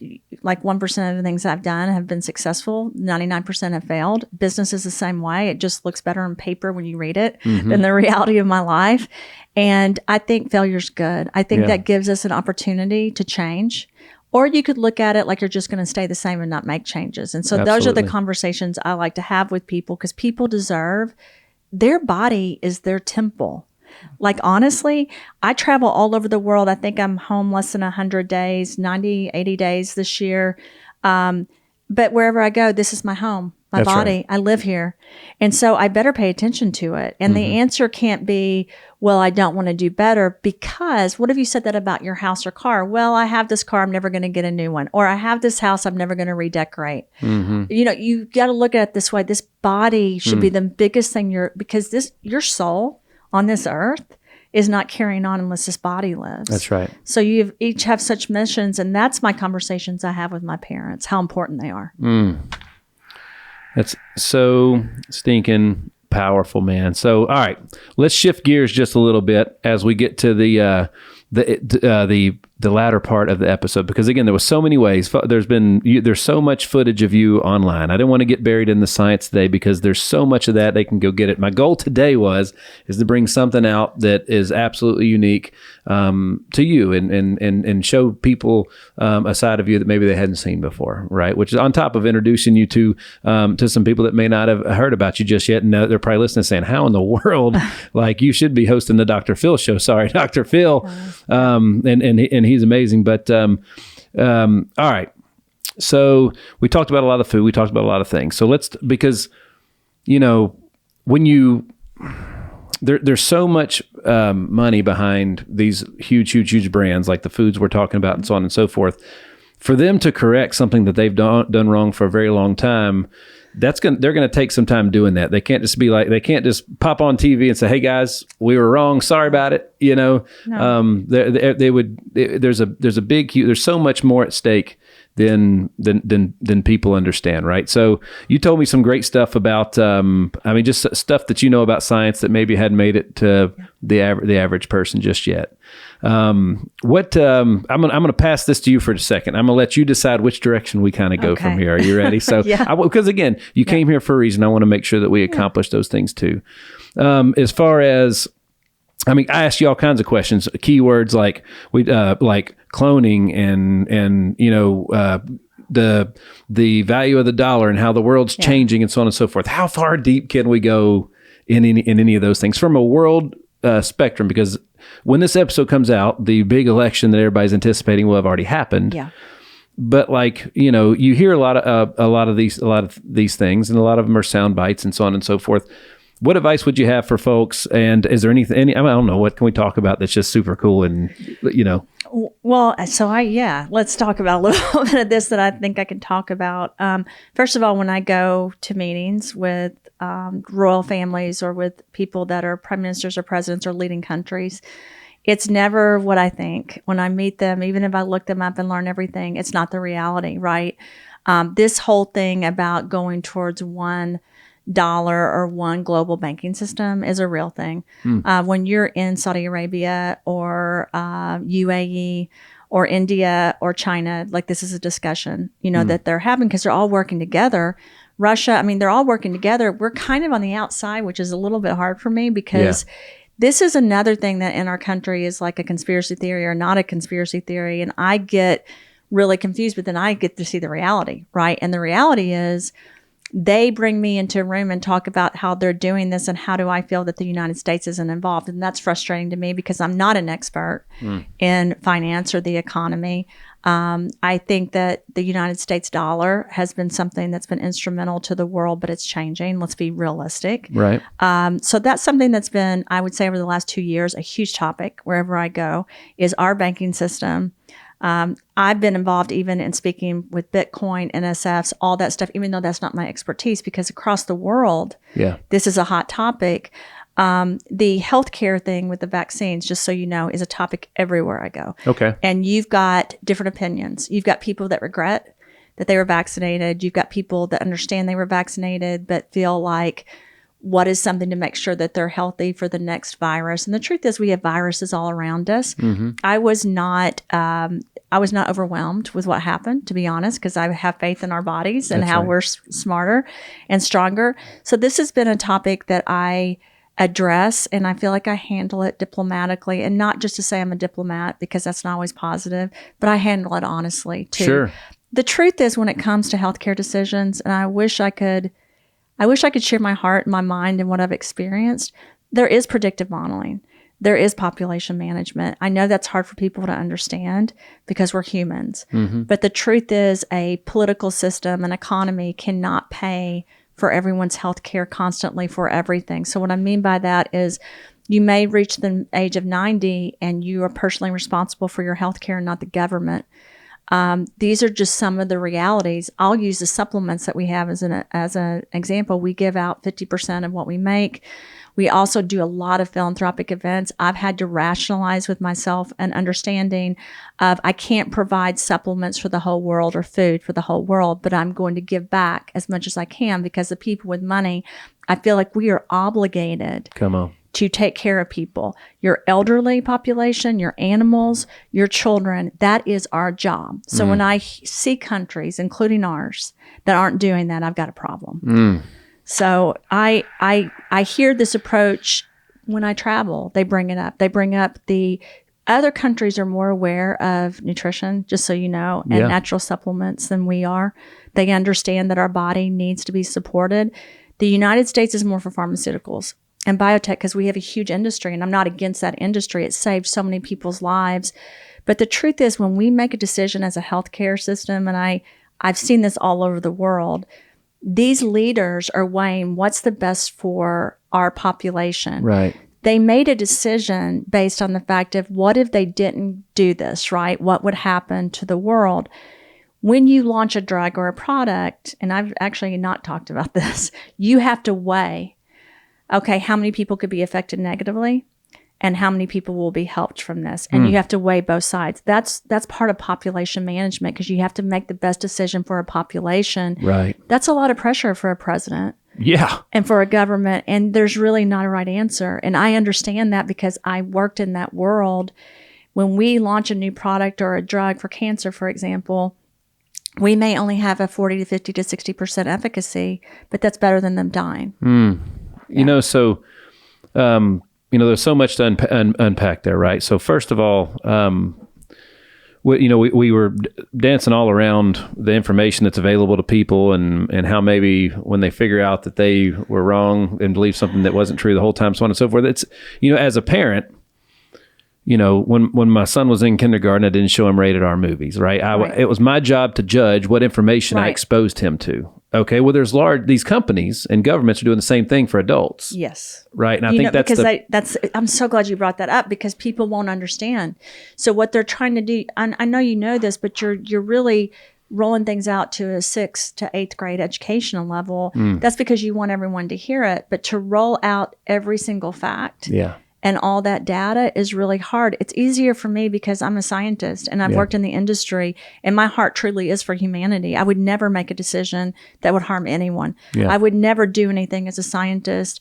like 1% of the things I've done have been successful. 99% have failed. Business is the same way. It just looks better on paper when you read it than the reality of my life. And I think failure's good. I think that gives us an opportunity to change. Or you could look at it like you're just going to stay the same and not make changes. And so those are the conversations I like to have with people, because people deserve, their body is their temple. Like, honestly, I travel all over the world. I think I'm home less than 100 days, 90, 80 days this year. But wherever I go, this is my home, my body. Right. I live here. And so I better pay attention to it. And the answer can't be, well, I don't want to do better, because what if you said that about your house or car? Well, I have this car, I'm never going to get a new one. Or I have this house, I'm never going to redecorate. You got to look at it this way. This body should be the biggest thing because your soul on this earth is not carrying on unless this body lives. That's right. So you each have such missions, and that's my conversations I have with my parents, how important they are. That's so stinking powerful, man. So, all right, let's shift gears just a little bit as we get to the latter part of the episode, because again, there was so many ways. There's so much footage of you online. I didn't want to get buried in the science today because there's so much of that. They can go get it. My goal today is to bring something out that is absolutely unique to you and show people a side of you that maybe they hadn't seen before, right? Which is on top of introducing you to some people that may not have heard about you just yet, and they're probably listening saying, "How in the world? Like, you should be hosting the Dr. Phil show." Sorry, Dr. Phil, and he's amazing. But all right, so we talked about a lot of food. We talked about a lot of things. So because when there's so much money behind these huge brands like the foods we're talking about and so on and so forth. For them to correct something that they've done wrong for a very long time, they're going to take some time doing that. They can't just pop on TV and say, "Hey guys, we were wrong. Sorry about it." No. There's so much more at stake than people understand, right? So you told me some great stuff about, just stuff that you know about science that maybe hadn't made it to the average person just yet. I'm going to pass this to you for a second. I'm going to let you decide which direction we kind of go from here. Are you ready? So, because again, you came here for a reason. I want to make sure that we accomplish those things too. As far as, I asked you all kinds of questions, keywords like cloning and the value of the dollar and how the world's changing and so on and so forth. How far deep can we go in any of those things from a world spectrum? Because when this episode comes out, the big election that everybody's anticipating will have already happened. Yeah. But you hear a lot of these things, and a lot of them are sound bites and so on and so forth. What advice would you have for folks? And is there anything? I don't know. What can we talk about that's just super cool? And Well, let's talk about a little bit of this that I think I can talk about. First of all, when I go to meetings with royal families or with people that are prime ministers or presidents or leading countries, It's never what I think. When I meet them, even if I look them up and learn everything, it's not the reality, right? This whole thing about going towards $1 or one global banking system is a real thing. When you're in Saudi Arabia or UAE or India or China, like this is a discussion, that they're having because they're all working together. Russia, I mean, they're all working together. We're kind of on the outside, which is a little bit hard for me because this is another thing that in our country is like a conspiracy theory or not a conspiracy theory. And I get really confused, but then I get to see the reality, right? And the reality is they bring me into a room and talk about how they're doing this and how do I feel that the United States isn't involved. And that's frustrating to me because I'm not an expert in finance or the economy. I think that the United States dollar has been something that's been instrumental to the world, but it's changing. Let's be realistic. Right. So that's something that's been, I would say over the last 2 years, a huge topic wherever I go is our banking system. I've been involved even in speaking with Bitcoin, NSFs, all that stuff, even though that's not my expertise, because across the world, this is a hot topic. The healthcare thing with the vaccines, just so you know, is a topic everywhere I go. Okay. And you've got different opinions. You've got people that regret that they were vaccinated. You've got people that understand they were vaccinated, but feel like what is something to make sure that they're healthy for the next virus. And the truth is we have viruses all around us. I was not overwhelmed with what happened, to be honest, because I have faith in our bodies and how we're smarter and stronger. So this has been a topic that I address, and I feel like I handle it diplomatically, and not just to say I'm a diplomat because that's not always positive, but I handle it honestly too. Sure. The truth is when it comes to healthcare decisions, and I wish I could share my heart and my mind and what I've experienced. There is predictive modeling. There is population management. I know that's hard for people to understand because we're humans. But the truth is a political system, an economy cannot pay for everyone's health care constantly for everything. So what I mean by that is you may reach the age of 90 and you are personally responsible for your health care, not the government. These are just some of the realities. I'll use the supplements that we have as an example. We give out 50% of what we make. We also do a lot of philanthropic events. I've had to rationalize with myself an understanding of I can't provide supplements for the whole world or food for the whole world, but I'm going to give back as much as I can because the people with money, I feel like we are obligated to take care of people. Your elderly population, your animals, your children, that is our job. So when I see countries, including ours, that aren't doing that, I've got a problem. So I hear this approach when I travel. They bring it up. They bring up the other countries are more aware of nutrition, just so you know, and natural supplements than we are. They understand that our body needs to be supported. The United States is more for pharmaceuticals and biotech because we have a huge industry, and I'm not against that industry. It saved so many people's lives. But the truth is when we make a decision as a healthcare system, and I've seen this all over the world, these leaders are weighing what's the best for our population. Right. They made a decision based on the fact of what if they didn't do this, right? What would happen to the world? When you launch a drug or a product, and I've actually not talked about this, you have to weigh, okay, how many people could be affected negatively and how many people will be helped from this. And you have to weigh both sides. That's part of population management because you have to make the best decision for a population. Right. That's a lot of pressure for a president. Yeah. And for a government. And there's really not a right answer. And I understand that because I worked in that world. When we launch a new product or a drug for cancer, for example, we may only have a 40 to 50 to 60% efficacy, but that's better than them dying. You know, so... there's so much to unpack there, right? So first of all, we were dancing all around the information that's available to people and how maybe when they figure out that they were wrong and believe something that wasn't true the whole time, so on and so forth. It's, as a parent, when my son was in kindergarten, I didn't show him rated R movies, right? It was my job to judge what information I exposed him to. Okay, well, these companies and governments are doing the same thing for adults. Yes. Right, and I think that's I'm so glad you brought that up because people won't understand. So what they're trying to do, I know you know this, but you're really rolling things out to a 6th to 8th grade educational level. That's because you want everyone to hear it, but to roll out every single fact. and all that data is really hard. It's easier for me because I'm a scientist and I've worked in the industry, and my heart truly is for humanity. I would never make a decision that would harm anyone. I would never do anything as a scientist,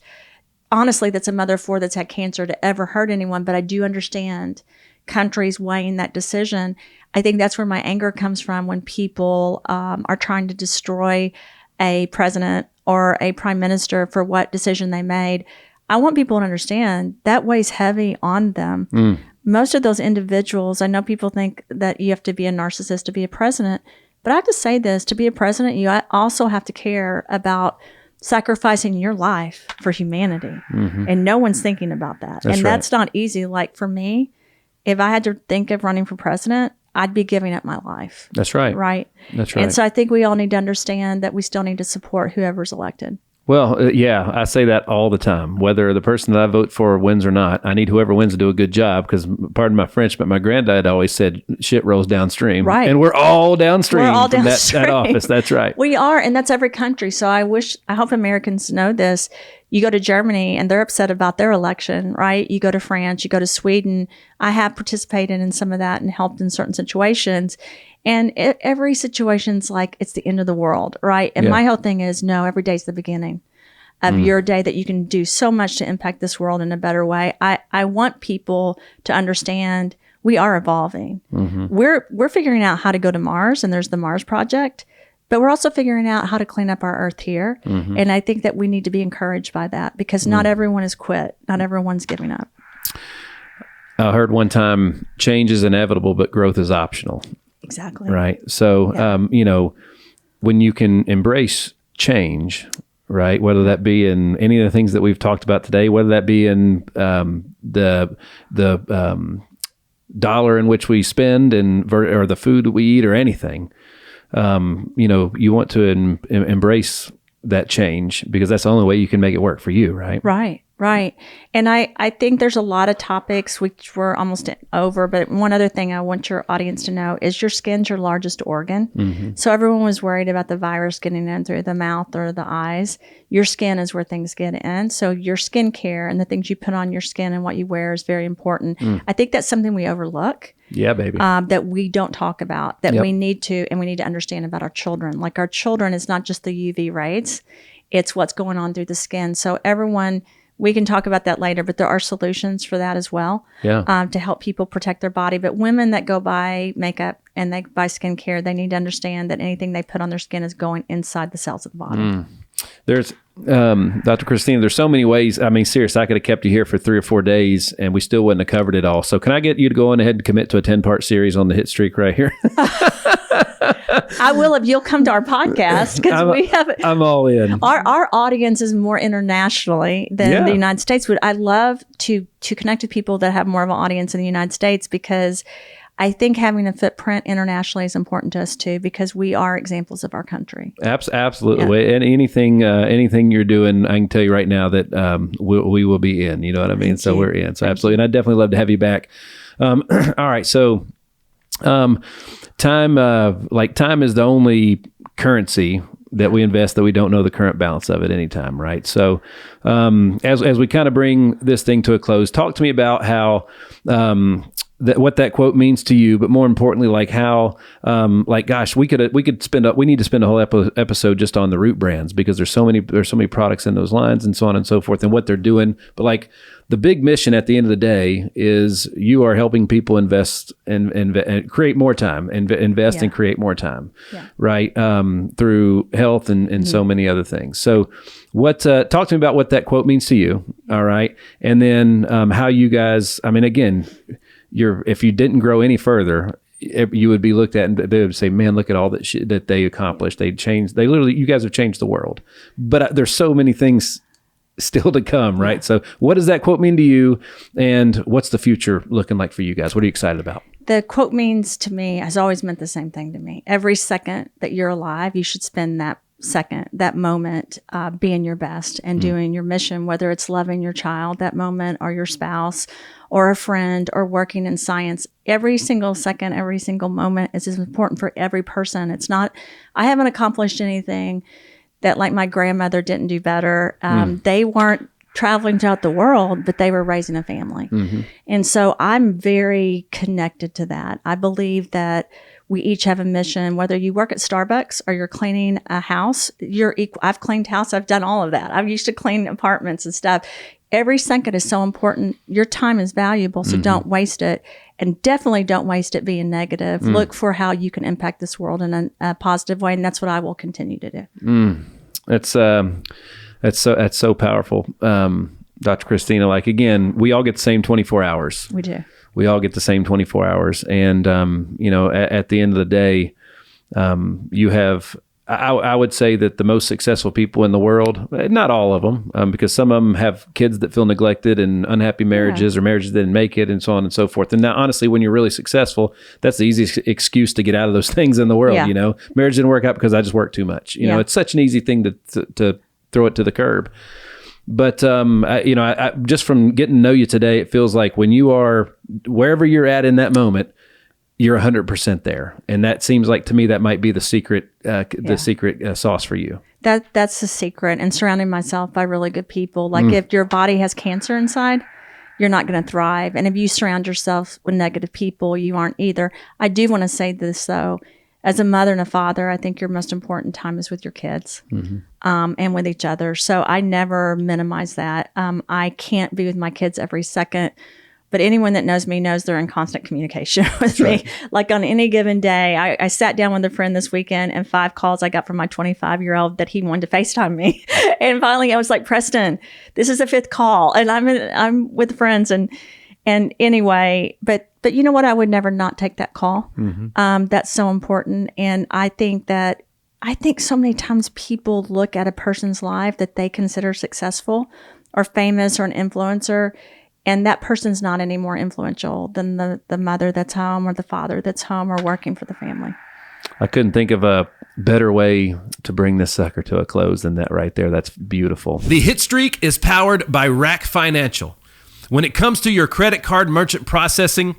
honestly, that's a mother of 4 that's had cancer to ever hurt anyone. But I do understand countries weighing that decision. I think that's where my anger comes from when people are trying to destroy a president or a prime minister for what decision they made. I want people to understand that weighs heavy on them. Most of those individuals, I know people think that you have to be a narcissist to be a president, but I have to say this, to be a president, you also have to care about sacrificing your life for humanity. And no one's thinking about that. That's not easy. Like for me, if I had to think of running for president, I'd be giving up my life. That's right. Right. That's right. And so I think we all need to understand that we still need to support whoever's elected. Well, yeah, I say that all the time. Whether the person that I vote for wins or not, I need whoever wins to do a good job because, pardon my French, but my granddad always said shit rolls downstream. Right. And we're all downstream from downstream. that office. That's right. We are, and that's every country. So I hope Americans know this. You go to Germany and they're upset about their election, right? You go to France, you go to Sweden. I have participated in some of that and helped in certain situations. And every situation's like it's the end of the world, right? And my whole thing is, no, every day's the beginning of your day, that you can do so much to impact this world in a better way. I want people to understand we are evolving. We're figuring out how to go to Mars, and there's the Mars Project, but we're also figuring out how to clean up our Earth here. And I think that we need to be encouraged by that because not everyone has quit. Not everyone's giving up. I heard one time, change is inevitable, but growth is optional. Exactly. Right. So, when you can embrace change, right, whether that be in any of the things that we've talked about today, whether that be in the dollar in which we spend or the food that we eat or anything, you want to embrace that change because that's the only way you can make it work for you, right? Right. And I think there's a lot of topics which we're almost over, but one other thing I want your audience to know is your skin's your largest organ. So everyone was worried about the virus getting in through the mouth or the eyes. Your skin is where things get in. So your skin care and the things you put on your skin and what you wear is very important. I think that's something we overlook. Yeah, baby. That we don't talk about, that we need to, and we need to understand about our children. Like our children is not just the UV rays, it's what's going on through the skin. So everyone, we can talk about that later, but there are solutions for that as well to help people protect their body. But women that go buy makeup and they buy skincare, they need to understand that anything they put on their skin is going inside the cells of the body. There's, Dr. Christina, there's so many ways. I mean, seriously, I could have kept you here for 3 or 4 days and we still wouldn't have covered it all. So can I get you to go on ahead and commit to a 10-part series on the Hitstreak right here? I will if you'll come to our podcast because I'm all in. Our audience is more internationally than the United States would. I love to connect with people that have more of an audience in the United States because I think having a footprint internationally is important to us too, because we are examples of our country. Absolutely. Yeah. And anything you're doing, I can tell you right now that we will be in, you know what I mean? So we're in. So absolutely. And I'd definitely love to have you back. All right. So time is the only currency that we invest that we don't know the current balance of at any time, right? So as we kind of bring this thing to a close, talk to me about how what that quote means to you, but more importantly, like how, gosh, we need to spend a whole episode just on the root brands because there's so many products in those lines and so on and so forth and what they're doing. But like the big mission at the end of the day is you are helping people invest and create more time, invest and create more time, right? Through health and so many other things. So talk to me about what that quote means to you. All right. And then how you guys, I mean, again, if you didn't grow any further, you would be looked at and they would say, man, look at all that they accomplished. You guys have changed the world, but there's so many things still to come, right? So what does that quote mean to you and what's the future looking like for you guys? What are you excited about? The quote means to me, has always meant the same thing to me. Every second that you're alive, you should spend that second, that moment, being your best and doing your mission, whether it's loving your child that moment or your spouse or a friend or working in science. Every single second, every single moment is as important for every person. It's not, I haven't accomplished anything that like my grandmother didn't do better. They weren't traveling throughout the world, but they were raising a family. And so I'm very connected to that. I believe that we each have a mission, whether you work at Starbucks or you're cleaning a house, you're equal. I've cleaned house. I've done all of that. I've used to clean apartments and stuff. Every second is so important. Your time is valuable, so don't waste it. And definitely don't waste it being negative. Look for how you can impact this world in a positive way, and that's what I will continue to do. That's so powerful. Dr. Christina, like, again, we all get the same 24 hours. We do. We all get the same 24 hours. And, at the end of the day, you have, I would say that the most successful people in the world, not all of them, because some of them have kids that feel neglected and unhappy marriages or marriages that didn't make it and so on and so forth. And now, honestly, when you're really successful, that's the easiest excuse to get out of those things in the world. Marriage didn't work out because I just worked too much. It's such an easy thing to throw it to the curb. But, I just from getting to know you today, it feels like when you are wherever you're at in that moment, you're 100% there. And that seems like, to me, that might be the secret, sauce for you. That's the secret. And surrounding myself by really good people. Like if your body has cancer inside, you're not going to thrive. And if you surround yourself with negative people, you aren't either. I do want to say this, though. As a mother and a father, I think your most important time is with your kids and with each other. So I never minimize that. I can't be with my kids every second. But anyone that knows me knows they're in constant communication with me. Like on any given day, I sat down with a friend this weekend and 5 calls I got from my 25-year-old that he wanted to FaceTime me. And finally I was like, Preston, this is the 5th call and I'm with friends and anyway, but you know what? I would never not take that call. That's so important. And I think so many times people look at a person's life that they consider successful or famous or an influencer, and that person's not any more influential than the mother that's home or the father that's home or working for the family. I couldn't think of a better way to bring this sucker to a close than that right there. That's beautiful. The Hitstreak is powered by Rack Financial. When it comes to your credit card merchant processing,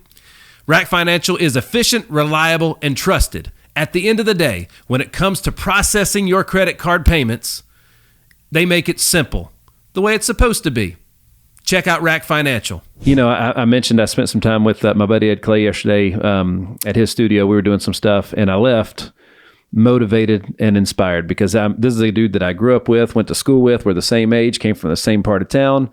Rack Financial is efficient, reliable, and trusted. At the end of the day, when it comes to processing your credit card payments, they make it simple, the way it's supposed to be. Check out Rack Financial. I mentioned I spent some time with my buddy Ed Clay yesterday at his studio. We were doing some stuff, and I left motivated and inspired because this is a dude that I grew up with, went to school with, we're the same age, came from the same part of town.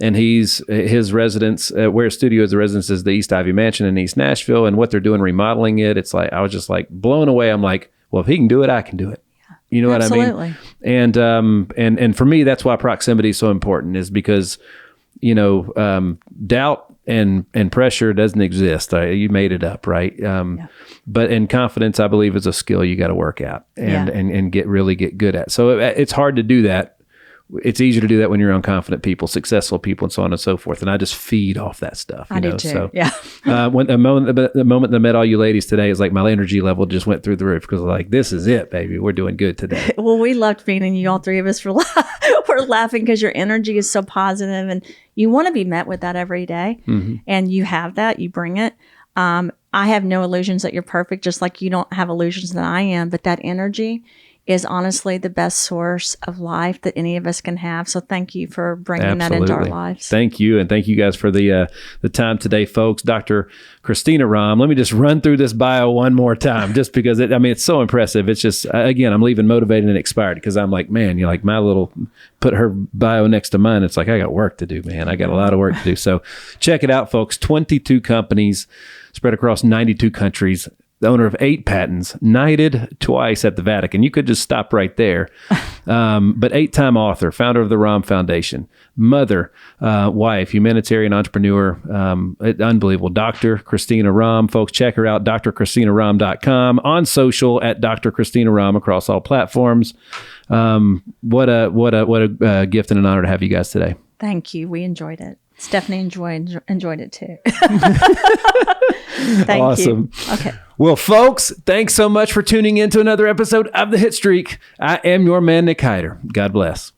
And his residence, where his studio is, the residence is the East Ivy Mansion in East Nashville, and what they're doing, remodeling it. It's like, I was just like blown away. I'm like, well, if he can do it, I can do it. You know Absolutely. What I mean? And for me, that's why proximity is so important, is because, doubt and pressure doesn't exist. You made it up, right? But in confidence, I believe, is a skill you got to work at and get good at. So it's hard to do that. It's easier to do that when you're around confident people, successful people, and so on and so forth. And I just feed off that stuff. I do too. So, yeah. When the moment that I met all you ladies today is like my energy level just went through the roof because like, this is it, baby. We're doing good today. Well, we loved meeting you. All 3 of us we're laughing because your energy is so positive, and you want to be met with that every day. And you have that. You bring it. I have no illusions that you're perfect, just like you don't have illusions that I am. But that energy is honestly the best source of life that any of us can have. So thank you for bringing that into our lives. Thank you. And thank you guys for the time today, folks. Dr. Christina Rahm, let me just run through this bio one more time, just because it's so impressive. It's just, again, I'm leaving motivated and inspired because I'm like, man, you're like put her bio next to mine. It's like, I got work to do, man. I got a lot of work to do. So check it out, folks. 22 companies spread across 92 countries. The owner of 8 patents, knighted twice at the Vatican. You could just stop right there. But 8-time author, founder of the Rahm Foundation, mother, wife, humanitarian entrepreneur, unbelievable. Dr. Christina Rahm. Folks, check her out, drchristinarahm.com, on social at Dr. Christina Rahm across all platforms. What a gift and an honor to have you guys today. Thank you. We enjoyed it. Stephanie enjoyed it too. Thank awesome. you. Okay. Well, folks, thanks so much for tuning in to another episode of The Hitstreak. I am your man, Nick Hyder. God bless.